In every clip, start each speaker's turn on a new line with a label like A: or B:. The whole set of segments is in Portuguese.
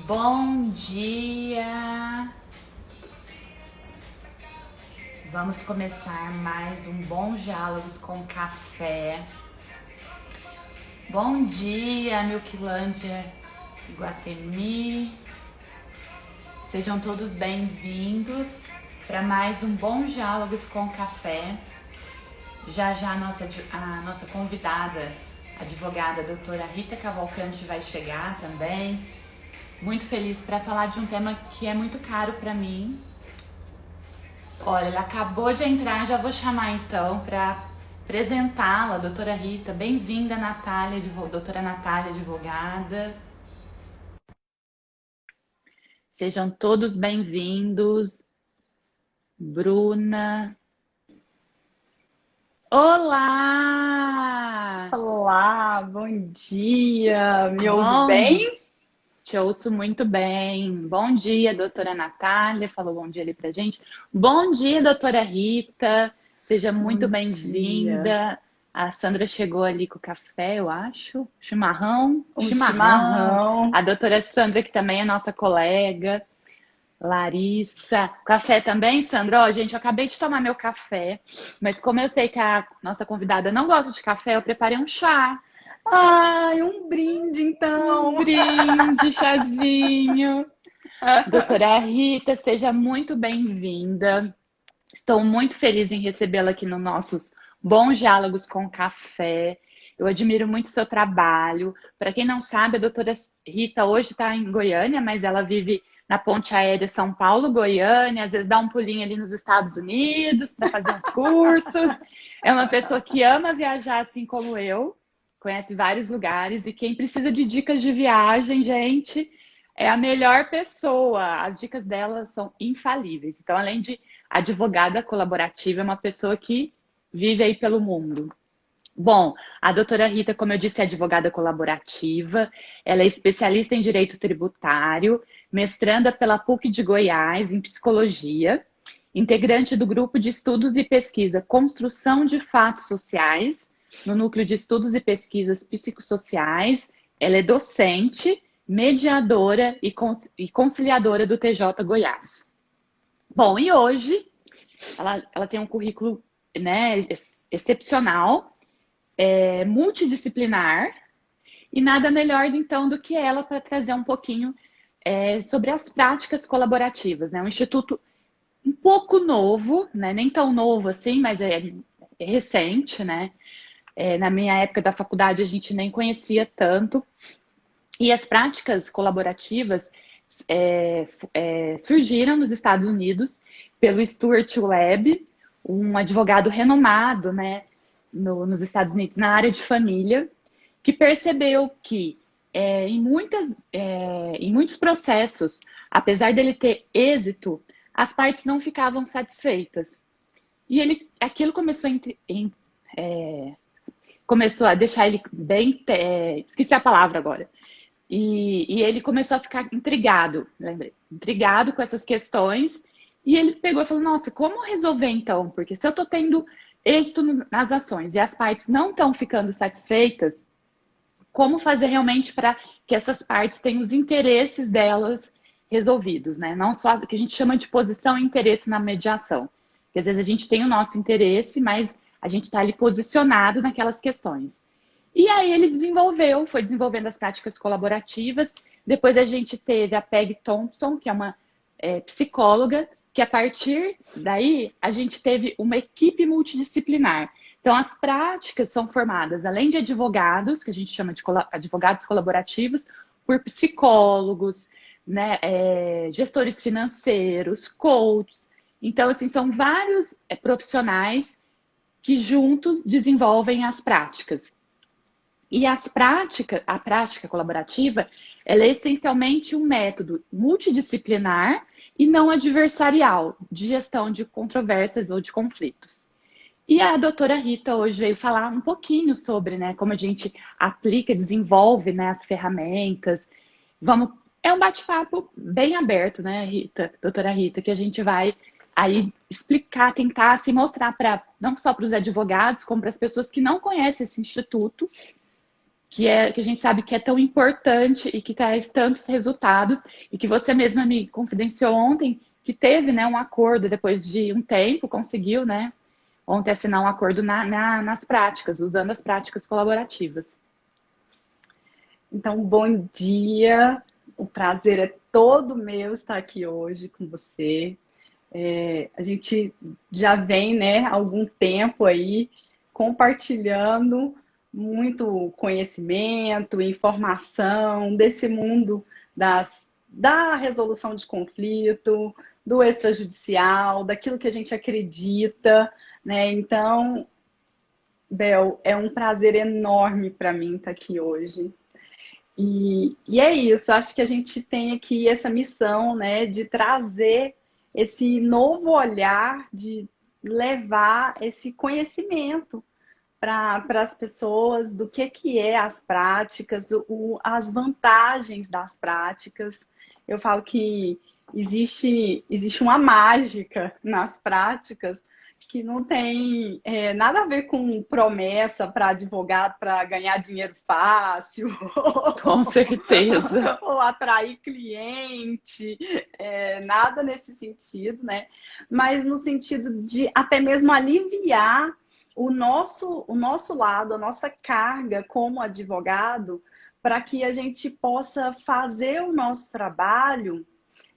A: Bom dia! Vamos começar mais um Bons Diálogos com Café. Bom dia, Milquilândia, Iguatemi. Sejam todos bem-vindos para mais um Bons Diálogos com Café. Já a nossa convidada, a advogada doutora Rita Cavalcante, vai chegar também. Muito feliz para falar de um tema que é muito caro para mim. Olha, ela acabou de entrar, já vou chamar então para apresentá-la, doutora Rita. Bem-vinda, doutora Natália, advogada. Sejam todos bem-vindos. Bruna. Olá!
B: Olá, bom dia! Me ouve bem?
A: Te ouço muito bem. Bom dia, doutora Natália. Falou bom dia ali pra gente. Bom dia, doutora Rita. Seja muito
B: Bom dia.
A: bem-vinda. A Sandra chegou ali com o café, eu acho. Chimarrão.
B: Um chimarrão.
A: A doutora Sandra, que também é nossa colega. Larissa. Café também, Sandra? Ó, gente, eu acabei de tomar meu café, mas como eu sei que a nossa convidada não gosta de café, eu preparei um chá.
B: Ai, um brinde então!
A: Um brinde, chazinho. Doutora Rita, seja muito bem-vinda. Estou muito feliz em recebê-la aqui nos nossos Bons Diálogos com Café. Eu admiro muito o seu trabalho. Para quem não sabe, a doutora Rita hoje está em Goiânia, mas ela vive na Ponte Aérea São Paulo-Goiânia, às vezes dá um pulinho ali nos Estados Unidos para fazer uns cursos. É uma pessoa que ama viajar assim como eu, conhece vários lugares, e quem precisa de dicas de viagem, gente, é a melhor pessoa. As dicas dela são infalíveis. Então, além de advogada colaborativa, é uma pessoa que vive aí pelo mundo. Bom, a doutora Rita, como eu disse, é advogada colaborativa, ela é especialista em direito tributário, mestranda pela PUC de Goiás em psicologia, integrante do grupo de estudos e pesquisa Construção de Fatos Sociais, no Núcleo de Estudos e Pesquisas Psicossociais. Ela é docente, mediadora e conciliadora do TJ Goiás. Bom, e hoje ela tem um currículo, né, excepcional, multidisciplinar, e nada melhor então do que ela para trazer um pouquinho sobre as práticas colaborativas, né? Um instituto um pouco novo, né? Nem tão novo assim, mas é recente, né? Na minha época da faculdade a gente nem conhecia tanto. E as práticas colaborativas surgiram nos Estados Unidos pelo Stuart Webb, um advogado renomado, né, nos Estados Unidos na área de família, que percebeu que em muitos processos, apesar dele ter êxito, as partes não ficavam satisfeitas. E aquilo começou a deixar ele bem... esqueci a palavra agora. E ele começou a ficar intrigado, lembrei, intrigado com essas questões. E ele pegou e falou, nossa, como resolver então? Porque se eu estou tendo êxito nas ações e as partes não estão ficando satisfeitas, como fazer realmente para que essas partes tenham os interesses delas resolvidos, né? Não só o que a gente chama de posição e interesse na mediação. Porque às vezes a gente tem o nosso interesse, mas a gente está ali posicionado naquelas questões. E aí ele foi desenvolvendo as práticas colaborativas. Depois a gente teve a Peg Thompson, que é uma psicóloga, que a partir daí a gente teve uma equipe multidisciplinar. Então as práticas são formadas, além de advogados, que a gente chama de advogados colaborativos, por psicólogos, né, gestores financeiros, coaches. Então, assim, são vários profissionais que juntos desenvolvem as práticas. E a prática colaborativa, ela é essencialmente um método multidisciplinar e não adversarial de gestão de controvérsias ou de conflitos. E a doutora Rita hoje veio falar um pouquinho sobre, né, como a gente aplica, desenvolve, né, as ferramentas. É um bate-papo bem aberto, né, Rita, doutora Rita, que a gente vai aí explicar, tentar se mostrar não só para os advogados, como para as pessoas que não conhecem esse instituto, que a gente sabe que é tão importante e que traz tantos resultados, e que você mesma me confidenciou ontem, que teve, né, um acordo depois de um tempo, conseguiu, né, ontem assinar um acordo nas práticas, usando as práticas colaborativas.
B: Então, bom dia. O prazer é todo meu estar aqui hoje com você. A gente já vem, né, há algum tempo aí compartilhando muito conhecimento, informação desse mundo da resolução de conflito, do extrajudicial, daquilo que a gente acredita, né? Então, Bel, é um prazer enorme para mim estar aqui hoje. E é isso, acho que a gente tem aqui essa missão, né, de trazer esse novo olhar, de levar esse conhecimento para as pessoas do que é as práticas, as vantagens das práticas. Eu falo que existe uma mágica nas práticas que não tem nada a ver com promessa para advogado para ganhar dinheiro fácil,
A: Com certeza.
B: ou atrair cliente, nada nesse sentido, né? Mas no sentido de até mesmo aliviar o nosso lado, a nossa carga como advogado, para que a gente possa fazer o nosso trabalho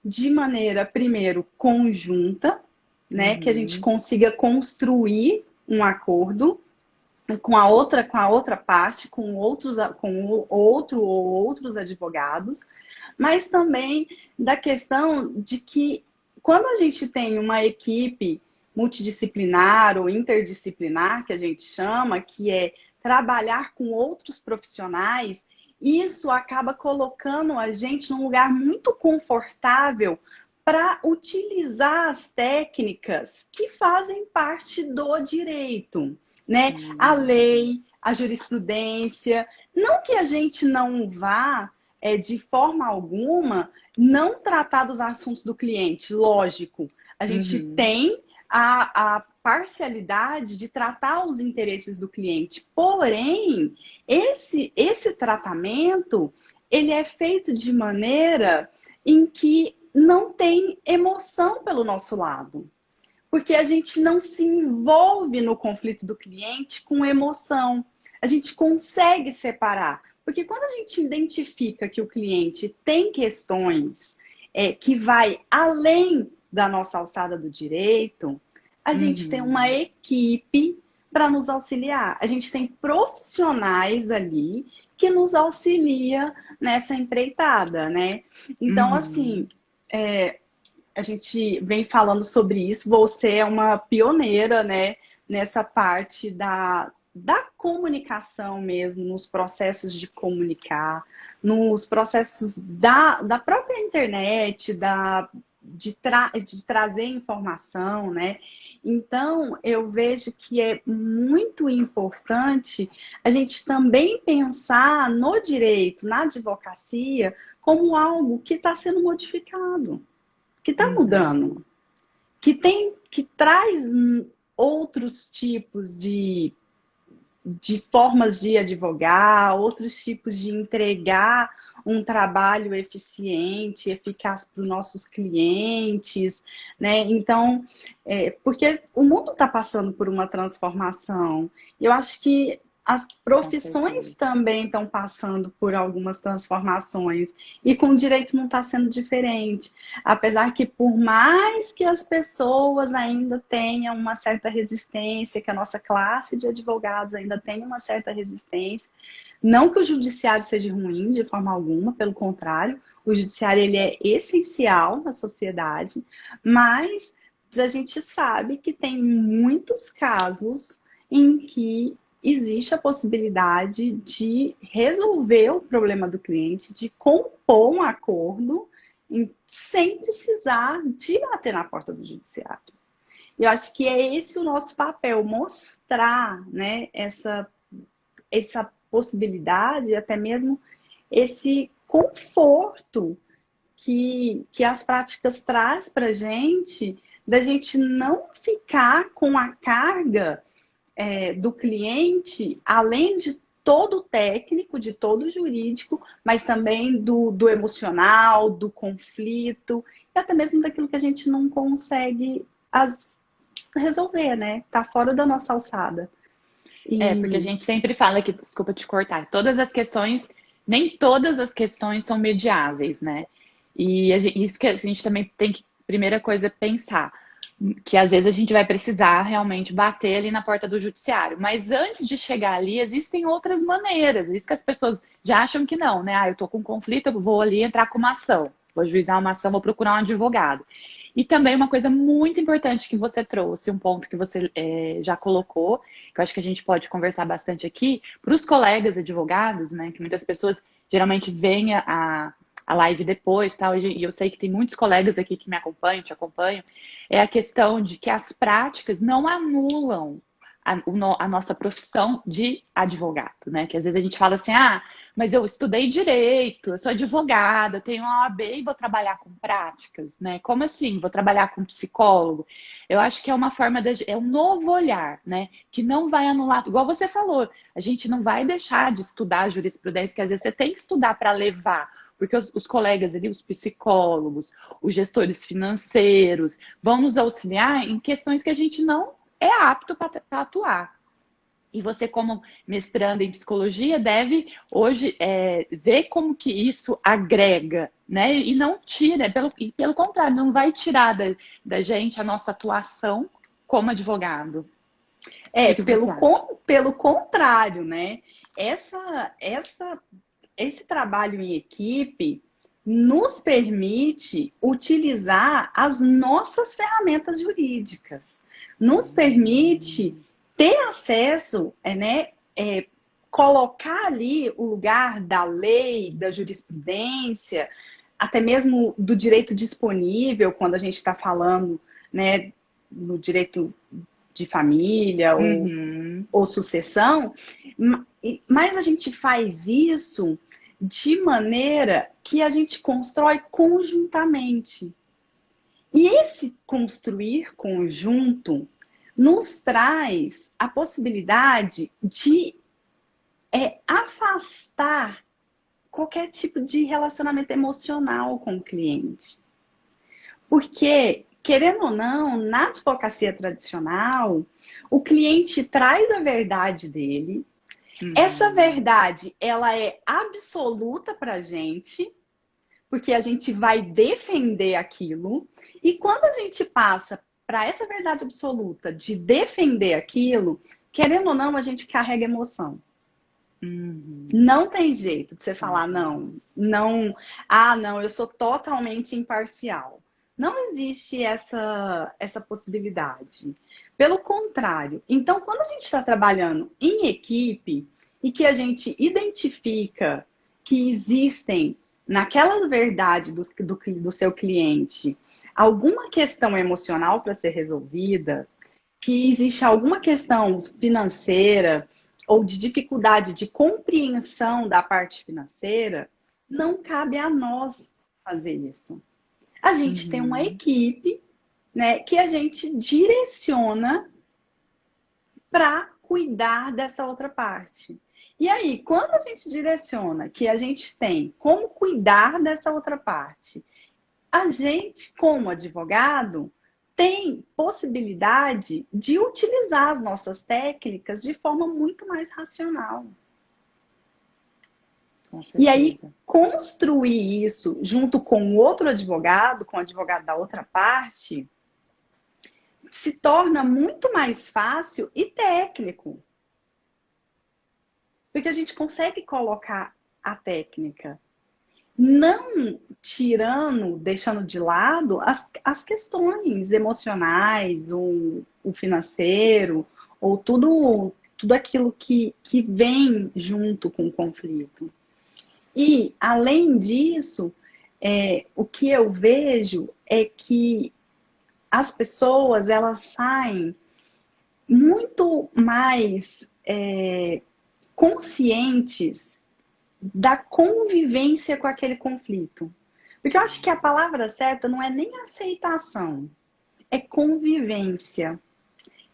B: de maneira, primeiro, conjunta, né? Que a gente consiga construir um acordo com a outra parte, com outro ou outros advogados, mas também da questão de que quando a gente tem uma equipe multidisciplinar ou interdisciplinar, que a gente chama, que é trabalhar com outros profissionais, isso acaba colocando a gente num lugar muito confortável para utilizar as técnicas que fazem parte do direito, né? A lei, a jurisprudência. Não que a gente não vá, de forma alguma, não tratar dos assuntos do cliente, lógico. A gente tem a parcialidade de tratar os interesses do cliente. Porém, esse tratamento, ele é feito de maneira em que não tem emoção pelo nosso lado. Porque a gente não se envolve no conflito do cliente com emoção. A gente consegue separar. Porque quando a gente identifica que o cliente tem questões que vai além da nossa alçada do direito, a gente tem uma equipe para nos auxiliar. A gente tem profissionais ali que nos auxilia nessa empreitada, né? Então, assim, a gente vem falando sobre isso. Você é uma pioneira, né, nessa parte da comunicação mesmo, nos processos de comunicar, nos processos da própria internet, de trazer informação, né? Então, eu vejo que é muito importante a gente também pensar no direito, na advocacia, como algo que está sendo modificado, que está mudando, que traz outros tipos de formas de advogar, outros tipos de entregar um trabalho eficiente, eficaz para os nossos clientes, né? Então, porque o mundo está passando por uma transformação. Eu acho que as profissões também estão passando por algumas transformações. E com o direito não está sendo diferente. Apesar que, por mais que as pessoas ainda tenham uma certa resistência, que a nossa classe de advogados ainda tenha uma certa resistência, não que o judiciário seja ruim de forma alguma, pelo contrário, o judiciário ele é essencial na sociedade, mas a gente sabe que tem muitos casos em que existe a possibilidade de resolver o problema do cliente, de compor um acordo sem precisar de bater na porta do judiciário. Eu acho que é esse o nosso papel, mostrar, né, essa possibilidade, até mesmo esse conforto que as práticas traz para a gente, da gente não ficar com a carga do cliente, além de todo o técnico, de todo o jurídico, mas também do emocional, do conflito, e até mesmo daquilo que a gente não consegue resolver, né? Tá fora da nossa alçada.
A: Porque a gente sempre fala que, desculpa te cortar, todas as questões, nem todas as questões são mediáveis, né? E isso que a gente também tem que, primeira coisa, pensar, que às vezes a gente vai precisar realmente bater ali na porta do judiciário. Mas antes de chegar ali, existem outras maneiras. Isso que as pessoas já acham que não, né? Eu tô com um conflito, eu vou ali entrar com uma ação. Vou ajuizar uma ação, vou procurar um advogado. E também uma coisa muito importante que você trouxe, um ponto que você já colocou, que eu acho que a gente pode conversar bastante aqui, para os colegas advogados, né? Que muitas pessoas geralmente veem a live depois, tal, e eu sei que tem muitos colegas aqui que me acompanham, te acompanham, é a questão de que as práticas não anulam a nossa profissão de advogado, né? Que às vezes a gente fala assim, mas eu estudei direito, eu sou advogada, eu tenho uma OAB e vou trabalhar com práticas, né? Como assim? Vou trabalhar com psicólogo? Eu acho que é uma forma é um novo olhar, né? Que não vai anular, igual você falou, a gente não vai deixar de estudar jurisprudência, que às vezes você tem que estudar para levar, porque os colegas ali, os psicólogos, os gestores financeiros, vão nos auxiliar em questões que a gente não é apto para atuar. E você, como mestrando em psicologia, deve hoje ver como que isso agrega, né? E não tira, pelo contrário, não vai tirar da gente a nossa atuação como advogado. O que você acha?
B: Pelo contrário, né? Esse trabalho em equipe nos permite utilizar as nossas ferramentas jurídicas, nos permite ter acesso, colocar ali o lugar da lei, da jurisprudência, até mesmo do direito disponível, quando a gente está falando, né, no direito de família ou sucessão, mas a gente faz isso de maneira que a gente constrói conjuntamente. E esse construir conjunto nos traz a possibilidade de afastar qualquer tipo de relacionamento emocional com o cliente. Porque, querendo ou não, na advocacia tradicional, o cliente traz a verdade dele. Essa verdade, ela é absoluta para a gente, porque a gente vai defender aquilo. E quando a gente passa para essa verdade absoluta de defender aquilo, querendo ou não, a gente carrega emoção. Não tem jeito de você falar, não, eu sou totalmente imparcial. Não existe essa possibilidade. Pelo contrário. Então, quando a gente está trabalhando em equipe e que a gente identifica que existem, naquela verdade do seu cliente, alguma questão emocional para ser resolvida, que existe alguma questão financeira ou de dificuldade de compreensão da parte financeira, não cabe a nós fazer isso. A gente tem uma equipe, né, que a gente direciona para cuidar dessa outra parte. E aí, quando a gente direciona que a gente tem como cuidar dessa outra parte, a gente, como advogado, tem possibilidade de utilizar as nossas técnicas de forma muito mais racional. E aí, construir isso junto com outro advogado, com o advogado da outra parte, se torna muito mais fácil e técnico. Porque a gente consegue colocar a técnica, não tirando, deixando de lado as questões emocionais, o financeiro, ou tudo aquilo que vem junto com o conflito. E, além disso, o que eu vejo é que as pessoas, elas saem muito mais conscientes da convivência com aquele conflito. Porque eu acho que a palavra certa não é nem aceitação, é convivência.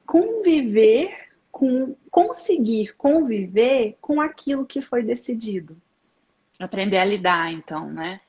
B: Conviver conseguir conviver com aquilo que foi decidido.
A: Aprender a lidar, então, né?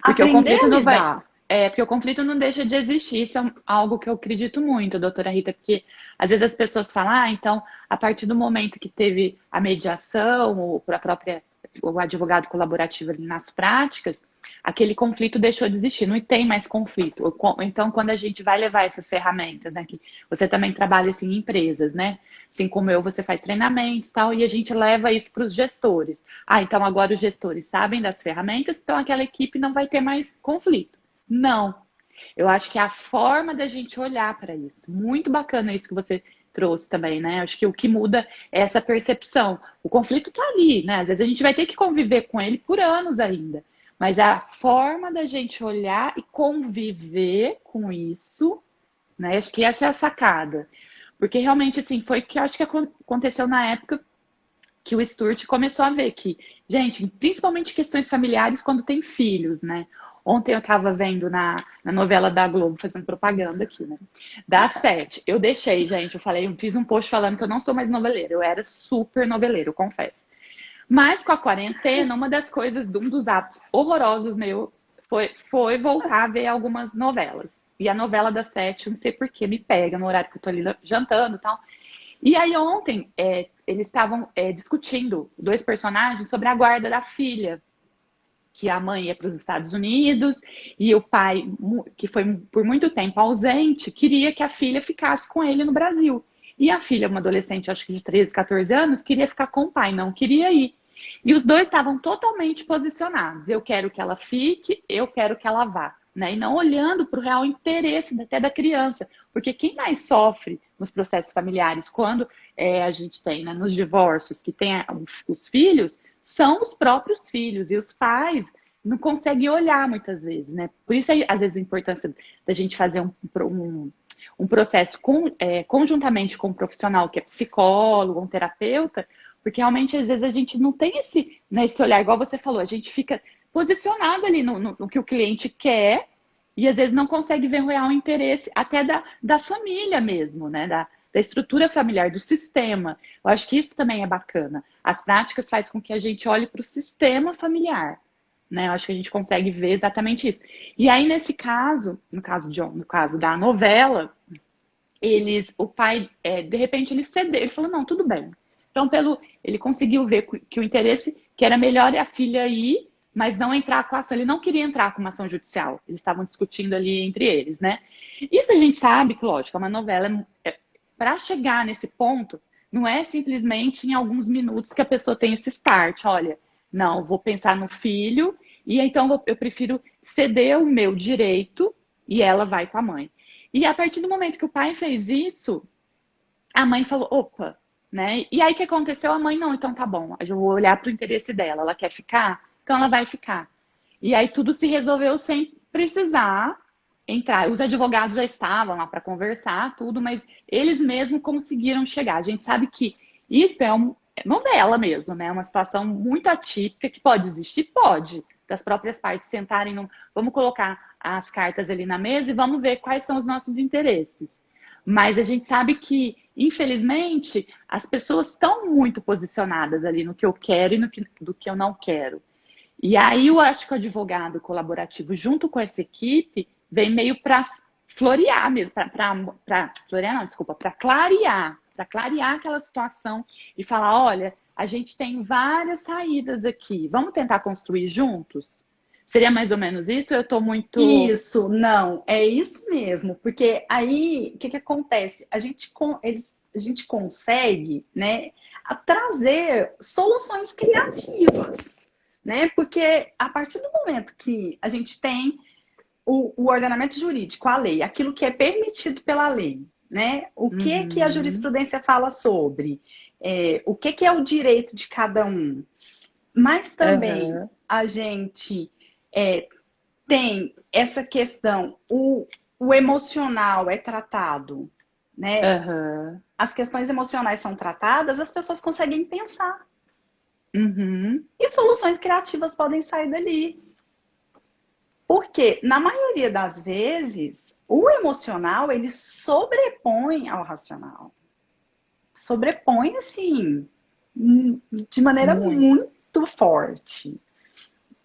A: Porque o
B: Aprender
A: conflito
B: a
A: não vai.
B: lidar.
A: Porque o conflito não deixa de existir. Isso é algo que eu acredito muito, doutora Rita, porque às vezes as pessoas falam, então, a partir do momento que teve a mediação, ou a própria, o advogado colaborativo ali nas práticas, aquele conflito deixou de existir, não tem mais conflito. Então, quando a gente vai levar essas ferramentas, né, que você também trabalha assim, em empresas, né? Assim como eu, você faz treinamentos e tal, e a gente leva isso para os gestores. Então agora os gestores sabem das ferramentas, então aquela equipe não vai ter mais conflito. Não. Eu acho que é a forma da gente olhar para isso. Muito bacana isso que você trouxe também, né? Acho que o que muda é essa percepção. O conflito está ali, né? Às vezes a gente vai ter que conviver com ele por anos ainda. Mas a forma da gente olhar e conviver com isso, né? Acho que essa é a sacada. Porque realmente, assim, foi o que eu acho que aconteceu na época que o Sturt começou a ver que, gente, principalmente questões familiares quando tem filhos, né? Ontem eu estava vendo na novela da Globo, fazendo propaganda aqui, né? Da Sete. Eu deixei, gente, eu fiz um post falando que eu não sou mais noveleira. Eu era super noveleira, eu confesso. Mas com a quarentena, uma das coisas, um dos atos horrorosos meu foi voltar a ver algumas novelas. E a novela da Sete, não sei porquê, me pega no horário que eu tô ali jantando e tal. E aí ontem eles estavam discutindo, dois personagens, sobre a guarda da filha, que a mãe ia para os Estados Unidos e o pai, que foi por muito tempo ausente, queria que a filha ficasse com ele no Brasil. E a filha, uma adolescente, acho que de 13, 14 anos, queria ficar com o pai, não queria ir. E os dois estavam totalmente posicionados. Eu quero que ela fique, eu quero que ela vá. Né? E não olhando para o real interesse até da criança. Porque quem mais sofre nos processos familiares, quando a gente tem, né, nos divórcios, que tem os filhos, são os próprios filhos. E os pais não conseguem olhar muitas vezes. Né? Por isso, às vezes, a importância da gente fazer um processo conjuntamente com um profissional que é psicólogo, um terapeuta, porque realmente, às vezes, a gente não tem esse olhar, igual você falou, a gente fica posicionado ali no que o cliente quer e, às vezes, não consegue ver o real interesse até da família mesmo, né? Da estrutura familiar, do sistema. Eu acho que isso também é bacana. As práticas fazem com que a gente olhe para o sistema familiar. Né? Eu acho que a gente consegue ver exatamente isso. E aí, nesse caso, no caso da novela, o pai, de repente, ele cedeu, ele falou, não, tudo bem. Então, ele conseguiu ver que o interesse, que era melhor a filha ir, mas não entrar com a ação. Ele não queria entrar com uma ação judicial. Eles estavam discutindo ali entre eles, né? Isso a gente sabe que, lógico, é uma novela. Para chegar nesse ponto, não é simplesmente em alguns minutos que a pessoa tem esse start. Olha, não, vou pensar no filho, e então eu prefiro ceder o meu direito e ela vai com a mãe. E a partir do momento que o pai fez isso, a mãe falou, opa, né? E aí o que aconteceu? A mãe, não, então tá bom, eu vou olhar para o interesse dela, ela quer ficar, então ela vai ficar. E aí tudo se resolveu sem precisar entrar. Os advogados já estavam lá para conversar, tudo, mas eles mesmos conseguiram chegar. A gente sabe que isso é novela mesmo, né? Uma situação muito atípica que pode existir, pode. Das próprias partes sentarem, vamos colocar as cartas ali na mesa e vamos ver quais são os nossos interesses. Mas a gente sabe que, infelizmente, as pessoas estão muito posicionadas ali no que eu quero e do que eu não quero. E aí o ético advogado colaborativo, junto com essa equipe, vem meio para florear mesmo, para florear não, desculpa, para clarear aquela situação e falar, olha, a gente tem várias saídas aqui, vamos tentar construir juntos? Seria mais ou menos isso? Eu estou muito...
B: Isso, não, é isso mesmo, porque aí, o que acontece? A gente consegue, né, trazer soluções criativas, né? Porque a partir do momento que a gente tem o ordenamento jurídico, a lei, aquilo que é permitido pela lei, né? O que a jurisprudência fala sobre, o que é o direito de cada um, mas também a gente tem essa questão, o emocional é tratado, né? As questões emocionais são tratadas, as pessoas conseguem pensar. E soluções criativas podem sair dali. Porque, na maioria das vezes, o emocional, ele sobrepõe ao racional. sobrepõe, assim, de maneira muito forte.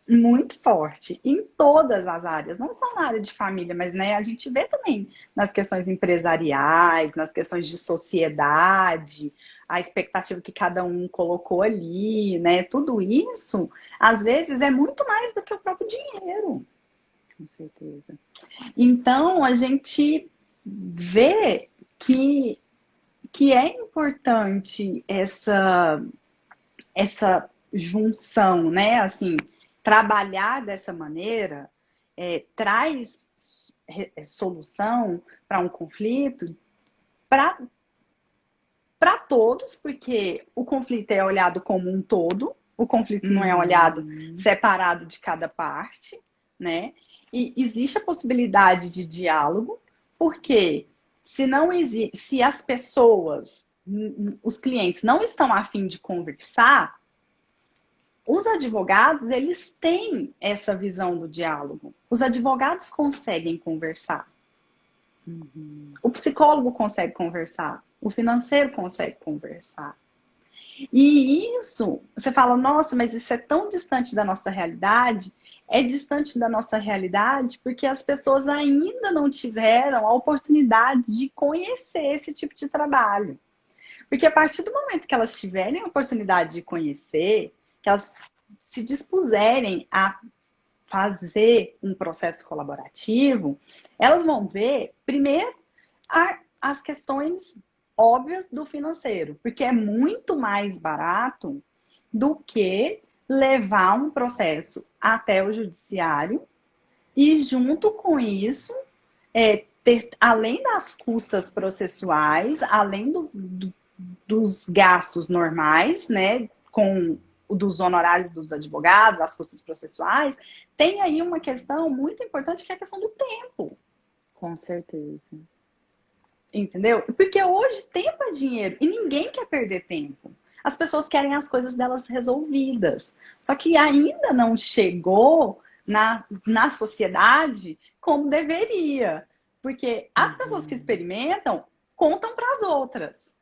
B: Muito forte, em todas as áreas, não só na área de família, mas né, a gente vê também nas questões empresariais, nas questões de sociedade, a expectativa que cada um colocou ali, né? Tudo isso, às vezes, é muito mais do que o próprio dinheiro.
A: Com certeza.
B: Então, a gente vê que é importante essa junção, né? Assim, trabalhar dessa maneira traz solução para um conflito para todos, porque o conflito é olhado como um todo, o conflito não é olhado separado de cada parte, né? E existe a possibilidade de diálogo, porque se as pessoas, os clientes não estão a fim de conversar, os advogados, eles têm essa visão do diálogo. Os advogados conseguem conversar. O psicólogo consegue conversar. O financeiro consegue conversar. E isso, você fala, nossa, mas isso é tão distante da nossa realidade. É distante da nossa realidade porque as pessoas ainda não tiveram a oportunidade de conhecer esse tipo de trabalho. Porque a partir do momento que elas tiverem a oportunidade de conhecer, que elas se dispuserem a fazer um processo colaborativo, elas vão ver, primeiro, as questões óbvias do financeiro, porque é muito mais barato do que levar um processo até o judiciário e, junto com isso, além das custas processuais, além dos gastos normais, né, com dos honorários dos advogados, as custas processuais, tem aí uma questão muito importante que é a questão do tempo.
A: Com certeza.
B: Entendeu? Porque hoje tempo é dinheiro e ninguém quer perder tempo. As pessoas querem as coisas delas resolvidas. Só que ainda não chegou na sociedade como deveria. Porque as pessoas que experimentam contam para as outras.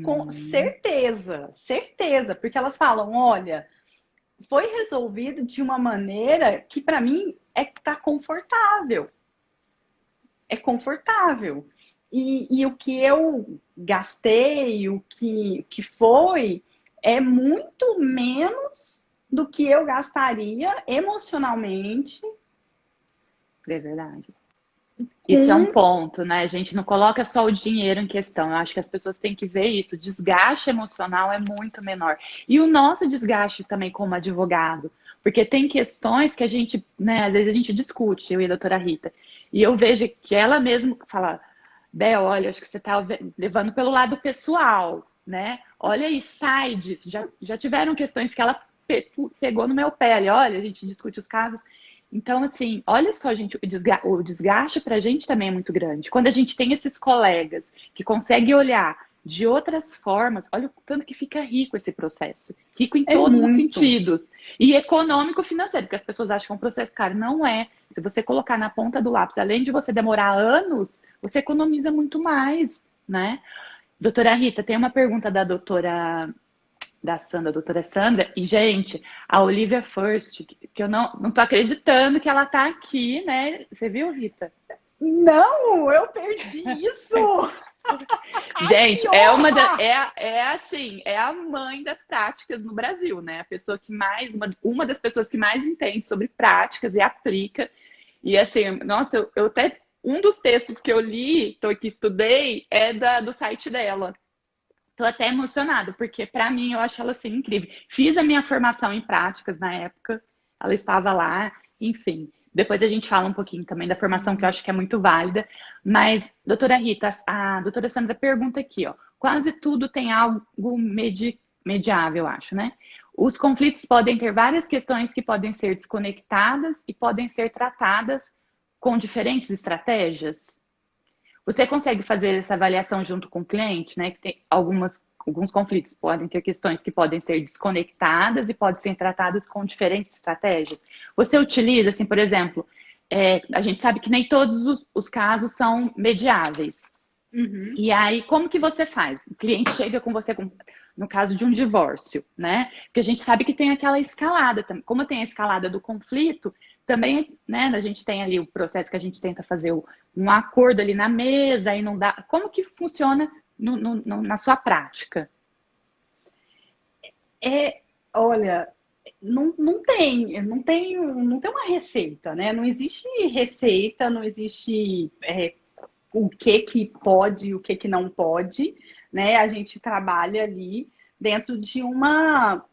B: Com certeza, certeza. Porque elas falam, olha, foi resolvido de uma maneira que para mim tá confortável. É confortável. E o que eu gastei, o que foi, é muito menos do que eu gastaria emocionalmente.
A: É verdade. Isso é um ponto, né? A gente não coloca só o dinheiro em questão. Eu acho que as pessoas têm que ver isso. O desgaste emocional é muito menor. E o nosso desgaste também como advogado. Porque tem questões que a gente, né, às vezes a gente discute, eu e a doutora Rita. E eu vejo que ela mesma fala, Bé, olha, acho que você está levando pelo lado pessoal, né? Olha aí, sai disso. Já tiveram questões que ela pegou no meu pé. Olha, a gente discute os casos. Então, assim, olha só, gente, o desgaste para a gente também é muito grande. Quando a gente tem esses colegas que conseguem olhar de outras formas, olha o tanto que fica rico esse processo. Rico em todos os sentidos. E econômico financeiro, porque as pessoas acham que é um processo caro. Não é. Se você colocar na ponta do lápis, além de você demorar anos, você economiza muito mais, né? Doutora Rita, tem uma pergunta da doutora Sandra, e gente, a Olivia First, que eu não tô acreditando que ela tá aqui, né? Você viu, Rita?
B: Não, eu perdi isso!
A: Gente, é a mãe das práticas no Brasil, né? A pessoa que mais, uma das pessoas que mais entende sobre práticas e aplica. E assim, nossa, eu até um dos textos que eu li, que estudei, é do site dela. Tô até emocionada, porque para mim eu acho ela assim incrível. Fiz a minha formação em práticas na época, ela estava lá, enfim. Depois a gente fala um pouquinho também da formação que eu acho que é muito válida. Mas, doutora Rita, a doutora Sandra pergunta aqui, ó. Quase tudo tem algo mediável, eu acho, né? Os conflitos podem ter várias questões que podem ser desconectadas e podem ser tratadas com diferentes estratégias. Você consegue fazer essa avaliação junto com o cliente, né? Que tem alguns conflitos podem ter questões que podem ser desconectadas e podem ser tratadas com diferentes estratégias. Você utiliza, assim, por exemplo, a gente sabe que nem todos os casos são mediáveis,
B: Uhum.
A: E aí, como que você faz? O cliente chega com você, no caso de um divórcio, né? Porque a gente sabe que tem aquela escalada. Como tem a escalada do conflito, também, né? A gente tem ali o processo que a gente tenta fazer um acordo ali na mesa e não dá. Como que funciona na sua prática?
B: Olha, não tem uma receita, né? Não existe receita, não existe o que pode e o que não pode, né? A gente trabalha ali dentro de uma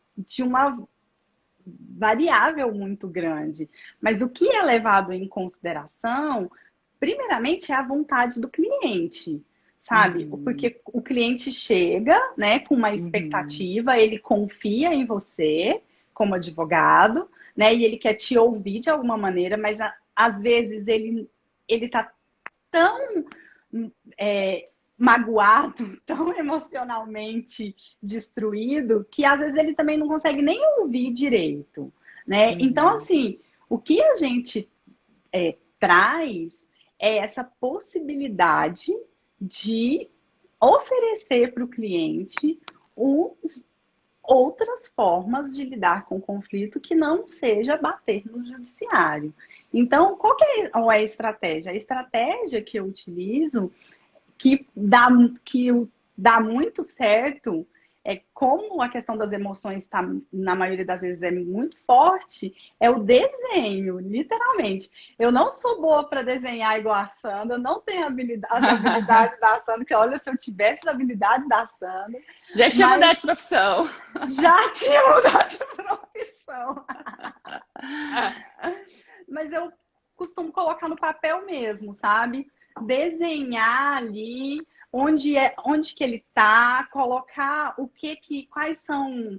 B: variável muito grande. Mas o que é levado em consideração, primeiramente, é a vontade do cliente, sabe?
A: Uhum,
B: Porque o cliente chega, né, com uma
A: uhum,
B: expectativa, ele confia em você como advogado, né, e ele quer te ouvir de alguma maneira, mas às vezes ele tá tão magoado, tão emocionalmente destruído, que às vezes ele também não consegue nem ouvir direito, né? Então,
A: uhum,
B: assim, o que a gente traz é essa possibilidade de oferecer para o cliente outras formas de lidar com o conflito que não seja bater no judiciário. Então, qual que é a estratégia? A estratégia que eu utilizo que dá muito certo, como a questão das emoções está, na maioria das vezes, é muito forte, é o desenho, literalmente. Eu não sou boa para desenhar igual a Sandra, não tenho as habilidades da Sandra, que olha, se eu tivesse as habilidades da Sandra,
A: Já tinha mudado
B: mas
A: de profissão.
B: já tinha mudado de profissão. Mas eu costumo colocar no papel mesmo, sabe? Desenhar ali onde que ele tá, colocar quais são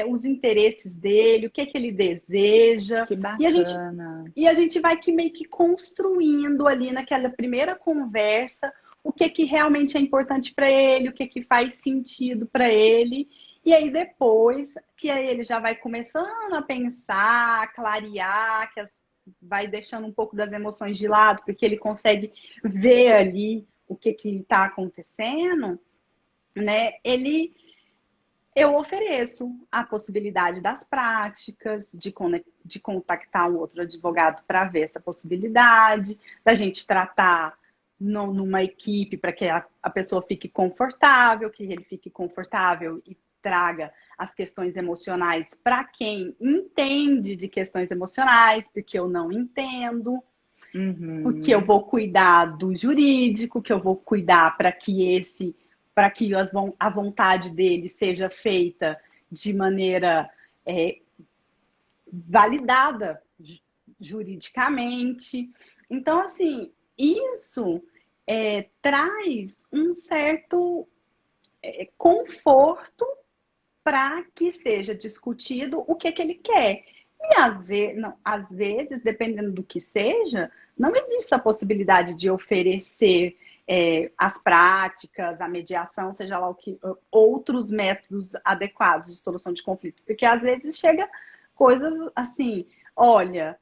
B: os interesses dele, o que ele deseja.
A: Que
B: E a gente,
A: bacana.
B: e a gente vai meio que construindo ali naquela primeira conversa o que realmente é importante para ele, o que faz sentido para ele. E aí depois que aí ele já vai começando a pensar, a clarear, vai deixando um pouco das emoções de lado, porque ele consegue ver ali o que está acontecendo, né? Eu ofereço a possibilidade das práticas, de contactar um outro advogado para ver essa possibilidade, da gente tratar numa equipe para que a pessoa fique confortável, que ele fique confortável e traga as questões emocionais para quem entende de questões emocionais, porque eu não entendo, porque eu
A: Uhum.
B: vou cuidar do jurídico, que eu vou cuidar para que a vontade dele seja feita de maneira é, validada juridicamente. Então, assim, isso traz um certo conforto para que seja discutido o que ele quer. E às vezes, dependendo do que seja, não existe a possibilidade de oferecer as práticas, a mediação, seja lá outros métodos adequados de solução de conflito. Porque às vezes chega coisas assim, olha,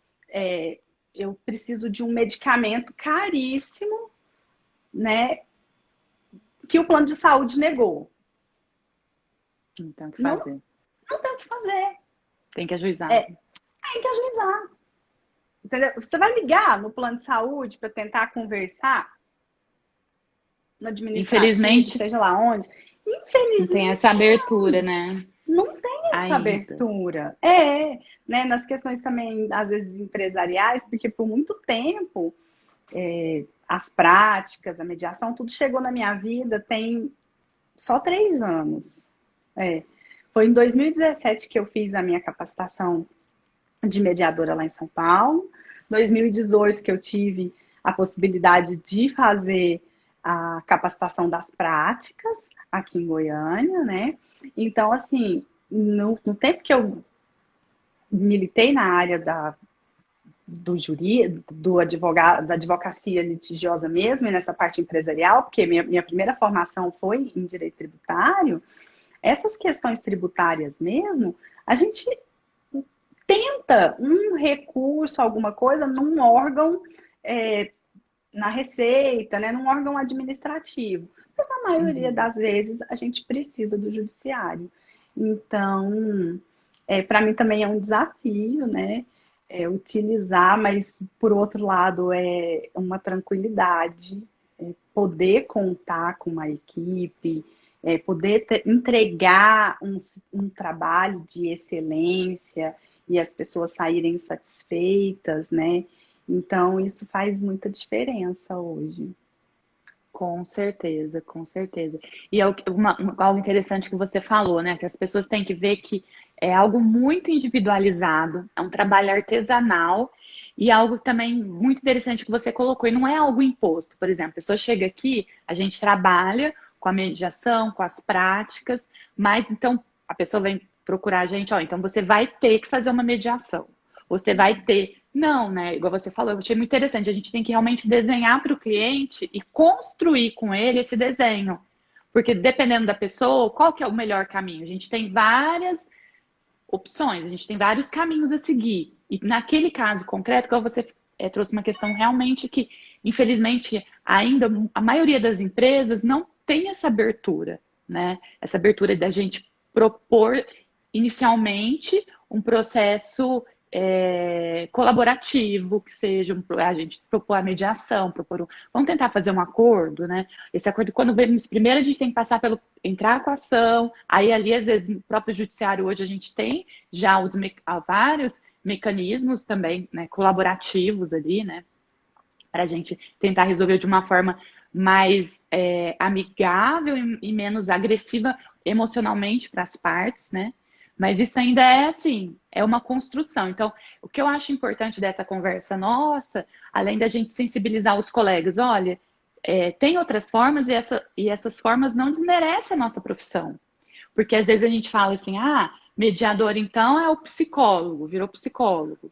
B: eu preciso de um medicamento caríssimo, né, que o plano de saúde negou.
A: Então, o que
B: Não,
A: fazer?
B: não tem o que fazer.
A: Tem que ajuizar.
B: É, tem que ajuizar. Entendeu? Você vai ligar no plano de saúde para tentar conversar no administrativo,
A: Infelizmente,
B: seja lá onde.
A: não tem essa
B: Infelizmente,
A: abertura, né?
B: não tem essa
A: Ainda.
B: abertura. Né? Nas questões também, às vezes, empresariais, porque por muito tempo as práticas, a mediação, tudo chegou na minha vida tem só 3 anos. Foi em 2017 que eu fiz a minha capacitação de mediadora lá em São Paulo. 2018 que eu tive a possibilidade de fazer a capacitação das práticas aqui em Goiânia, né? Então, assim, no tempo que eu militei na área do advogado, da advocacia litigiosa mesmo, e nessa parte empresarial, porque minha primeira formação foi em direito tributário, essas questões tributárias mesmo, a gente tenta um recurso, alguma coisa, num órgão na receita, né, num órgão administrativo. Mas na maioria
A: Uhum.
B: das vezes a gente precisa do judiciário. Então, para mim também é um desafio, né? Utilizar, mas por outro lado é uma tranquilidade, poder contar com uma equipe, poder entregar um trabalho de excelência e as pessoas saírem satisfeitas, né? Então, isso faz muita diferença hoje.
A: Com certeza, com certeza. E é algo interessante que você falou, né? Que as pessoas têm que ver que é algo muito individualizado, é um trabalho artesanal e algo também muito interessante que você colocou, e não é algo imposto. Por exemplo, a pessoa chega aqui, a gente trabalha com a mediação, com as práticas, mas então a pessoa vem procurar a gente, ó, então você vai ter que fazer uma mediação. Você vai ter. Não, né? Igual você falou, eu achei muito interessante. A gente tem que realmente desenhar para o cliente e construir com ele esse desenho. Porque dependendo da pessoa, qual que é o melhor caminho? A gente tem várias opções, a gente tem vários caminhos a seguir. E naquele caso concreto, igual você trouxe uma questão realmente que, infelizmente, ainda a maioria das empresas não tem essa abertura, né? Essa abertura da gente propor inicialmente um processo colaborativo, que seja a gente propor a mediação, vamos tentar fazer um acordo, né? Esse acordo, quando vemos primeiro, a gente tem que passar pelo entrar com a ação, aí ali, às vezes, no próprio judiciário hoje a gente tem já vários mecanismos também, né, colaborativos ali, né, para a gente tentar resolver de uma forma mais amigável e menos agressiva emocionalmente para as partes, né? Mas isso ainda é assim, é uma construção. Então, o que eu acho importante dessa conversa nossa, além da gente sensibilizar os colegas, olha, tem outras formas e essas formas não desmerecem a nossa profissão. Porque às vezes a gente fala assim, mediador então é o psicólogo, virou psicólogo.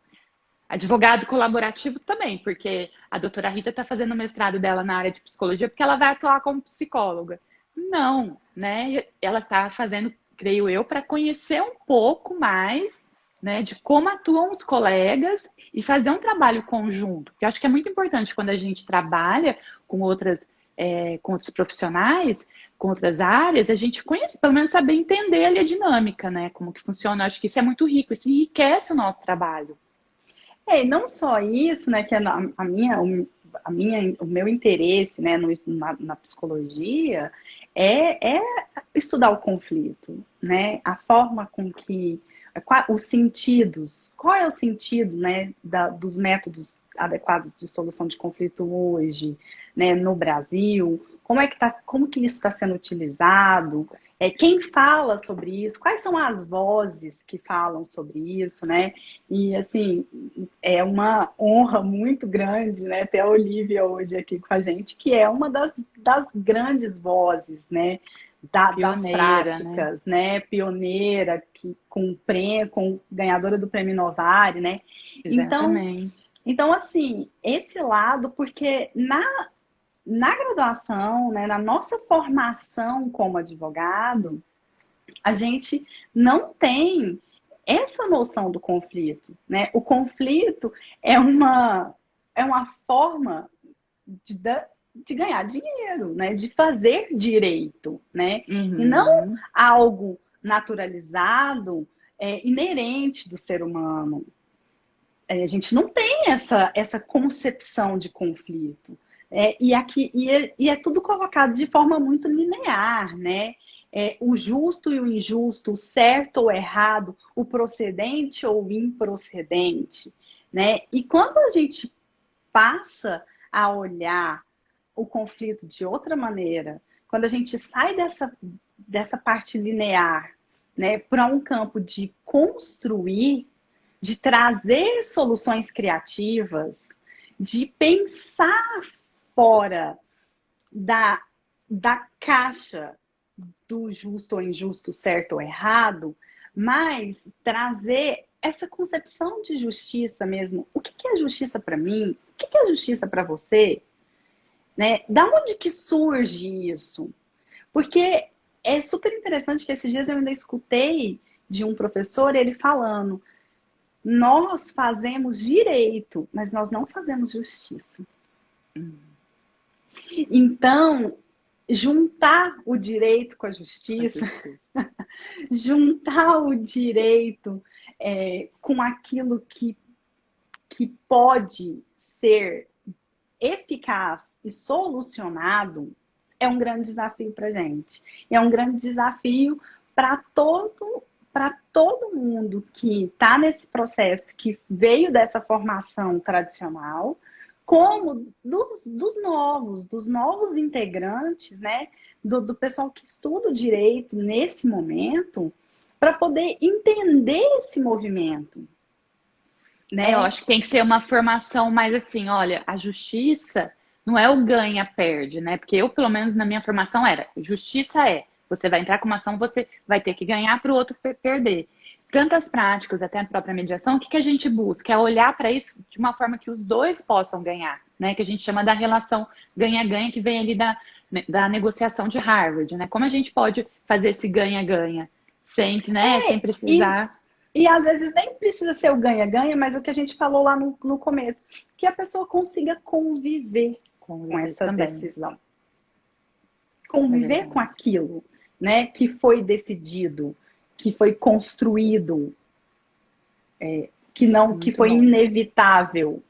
A: Advogado colaborativo também, porque a doutora Rita está fazendo o mestrado dela na área de psicologia porque ela vai atuar como psicóloga. Não, né? Ela está fazendo, creio eu, para conhecer um pouco mais, né, de como atuam os colegas e fazer um trabalho conjunto. Que eu acho que é muito importante quando a gente trabalha com com outros profissionais, com outras áreas, a gente conhece, pelo menos saber entender ali a dinâmica, né? Como que funciona. Eu acho que isso é muito rico, isso enriquece o nosso trabalho.
B: E não só isso, né, que é o meu interesse, né, na psicologia é estudar o conflito, né, a forma com que, os sentidos, qual é o sentido, né, dos métodos adequados de solução de conflito hoje, né, no Brasil, como que isso está sendo utilizado, quem fala sobre isso, quais são as vozes que falam sobre isso, né, e assim, é uma honra muito grande, né, ter a Olivia hoje aqui com a gente, que é uma das grandes vozes, né, das
A: Pioneira, né?
B: práticas, né, pioneira, que, com prêmio, com ganhadora do Prêmio Novari, né, então,
A: Exatamente.
B: então assim, esse lado, porque na graduação, né, na nossa formação como advogado, a gente não tem essa noção do conflito, né? O conflito é uma forma de, de ganhar dinheiro, né? De fazer direito, né? E não
A: Uhum.
B: algo naturalizado, inerente do ser humano. A gente não tem essa concepção de conflito. E é tudo colocado de forma muito linear, né? O justo e o injusto, o certo ou errado, o procedente ou o improcedente, né? E quando a gente passa a olhar o conflito de outra maneira, quando a gente sai dessa parte linear, né, para um campo de construir, de trazer soluções criativas, de pensar fora da, da caixa do justo ou injusto, certo ou errado, mas trazer essa concepção de justiça mesmo. O que é justiça para mim? O que é justiça para você? Né? Da onde que surge isso? Porque é super interessante que esses dias eu ainda escutei de um professor ele falando: nós fazemos direito, mas nós não fazemos justiça. Então, juntar o direito com a justiça, juntar o direito com aquilo que pode ser eficaz e solucionado, é um grande desafio para a gente. É um grande desafio para todo mundo que está nesse processo, que veio dessa formação tradicional, como dos novos integrantes, né? Do pessoal que estuda o direito nesse momento, para poder entender esse movimento. Né?
A: Eu acho que tem que ser uma formação mais assim, olha, a justiça não é o ganha-perde, né? Porque eu, pelo menos na minha formação, era, justiça você vai entrar com uma ação, você vai ter que ganhar para o outro perder. Tantas práticas, até a própria mediação, o que a gente busca? É olhar para isso de uma forma que os dois possam ganhar, né? Que a gente chama da relação ganha-ganha, que vem ali da negociação de Harvard, né? Como a gente pode fazer esse ganha-ganha sem, né? Sem precisar...
B: E às vezes nem precisa ser o ganha-ganha, mas o que a gente falou lá no começo, que a pessoa consiga conviver com essa decisão. Conviver com aquilo, né, que foi decidido, que foi construído, que foi inevitável.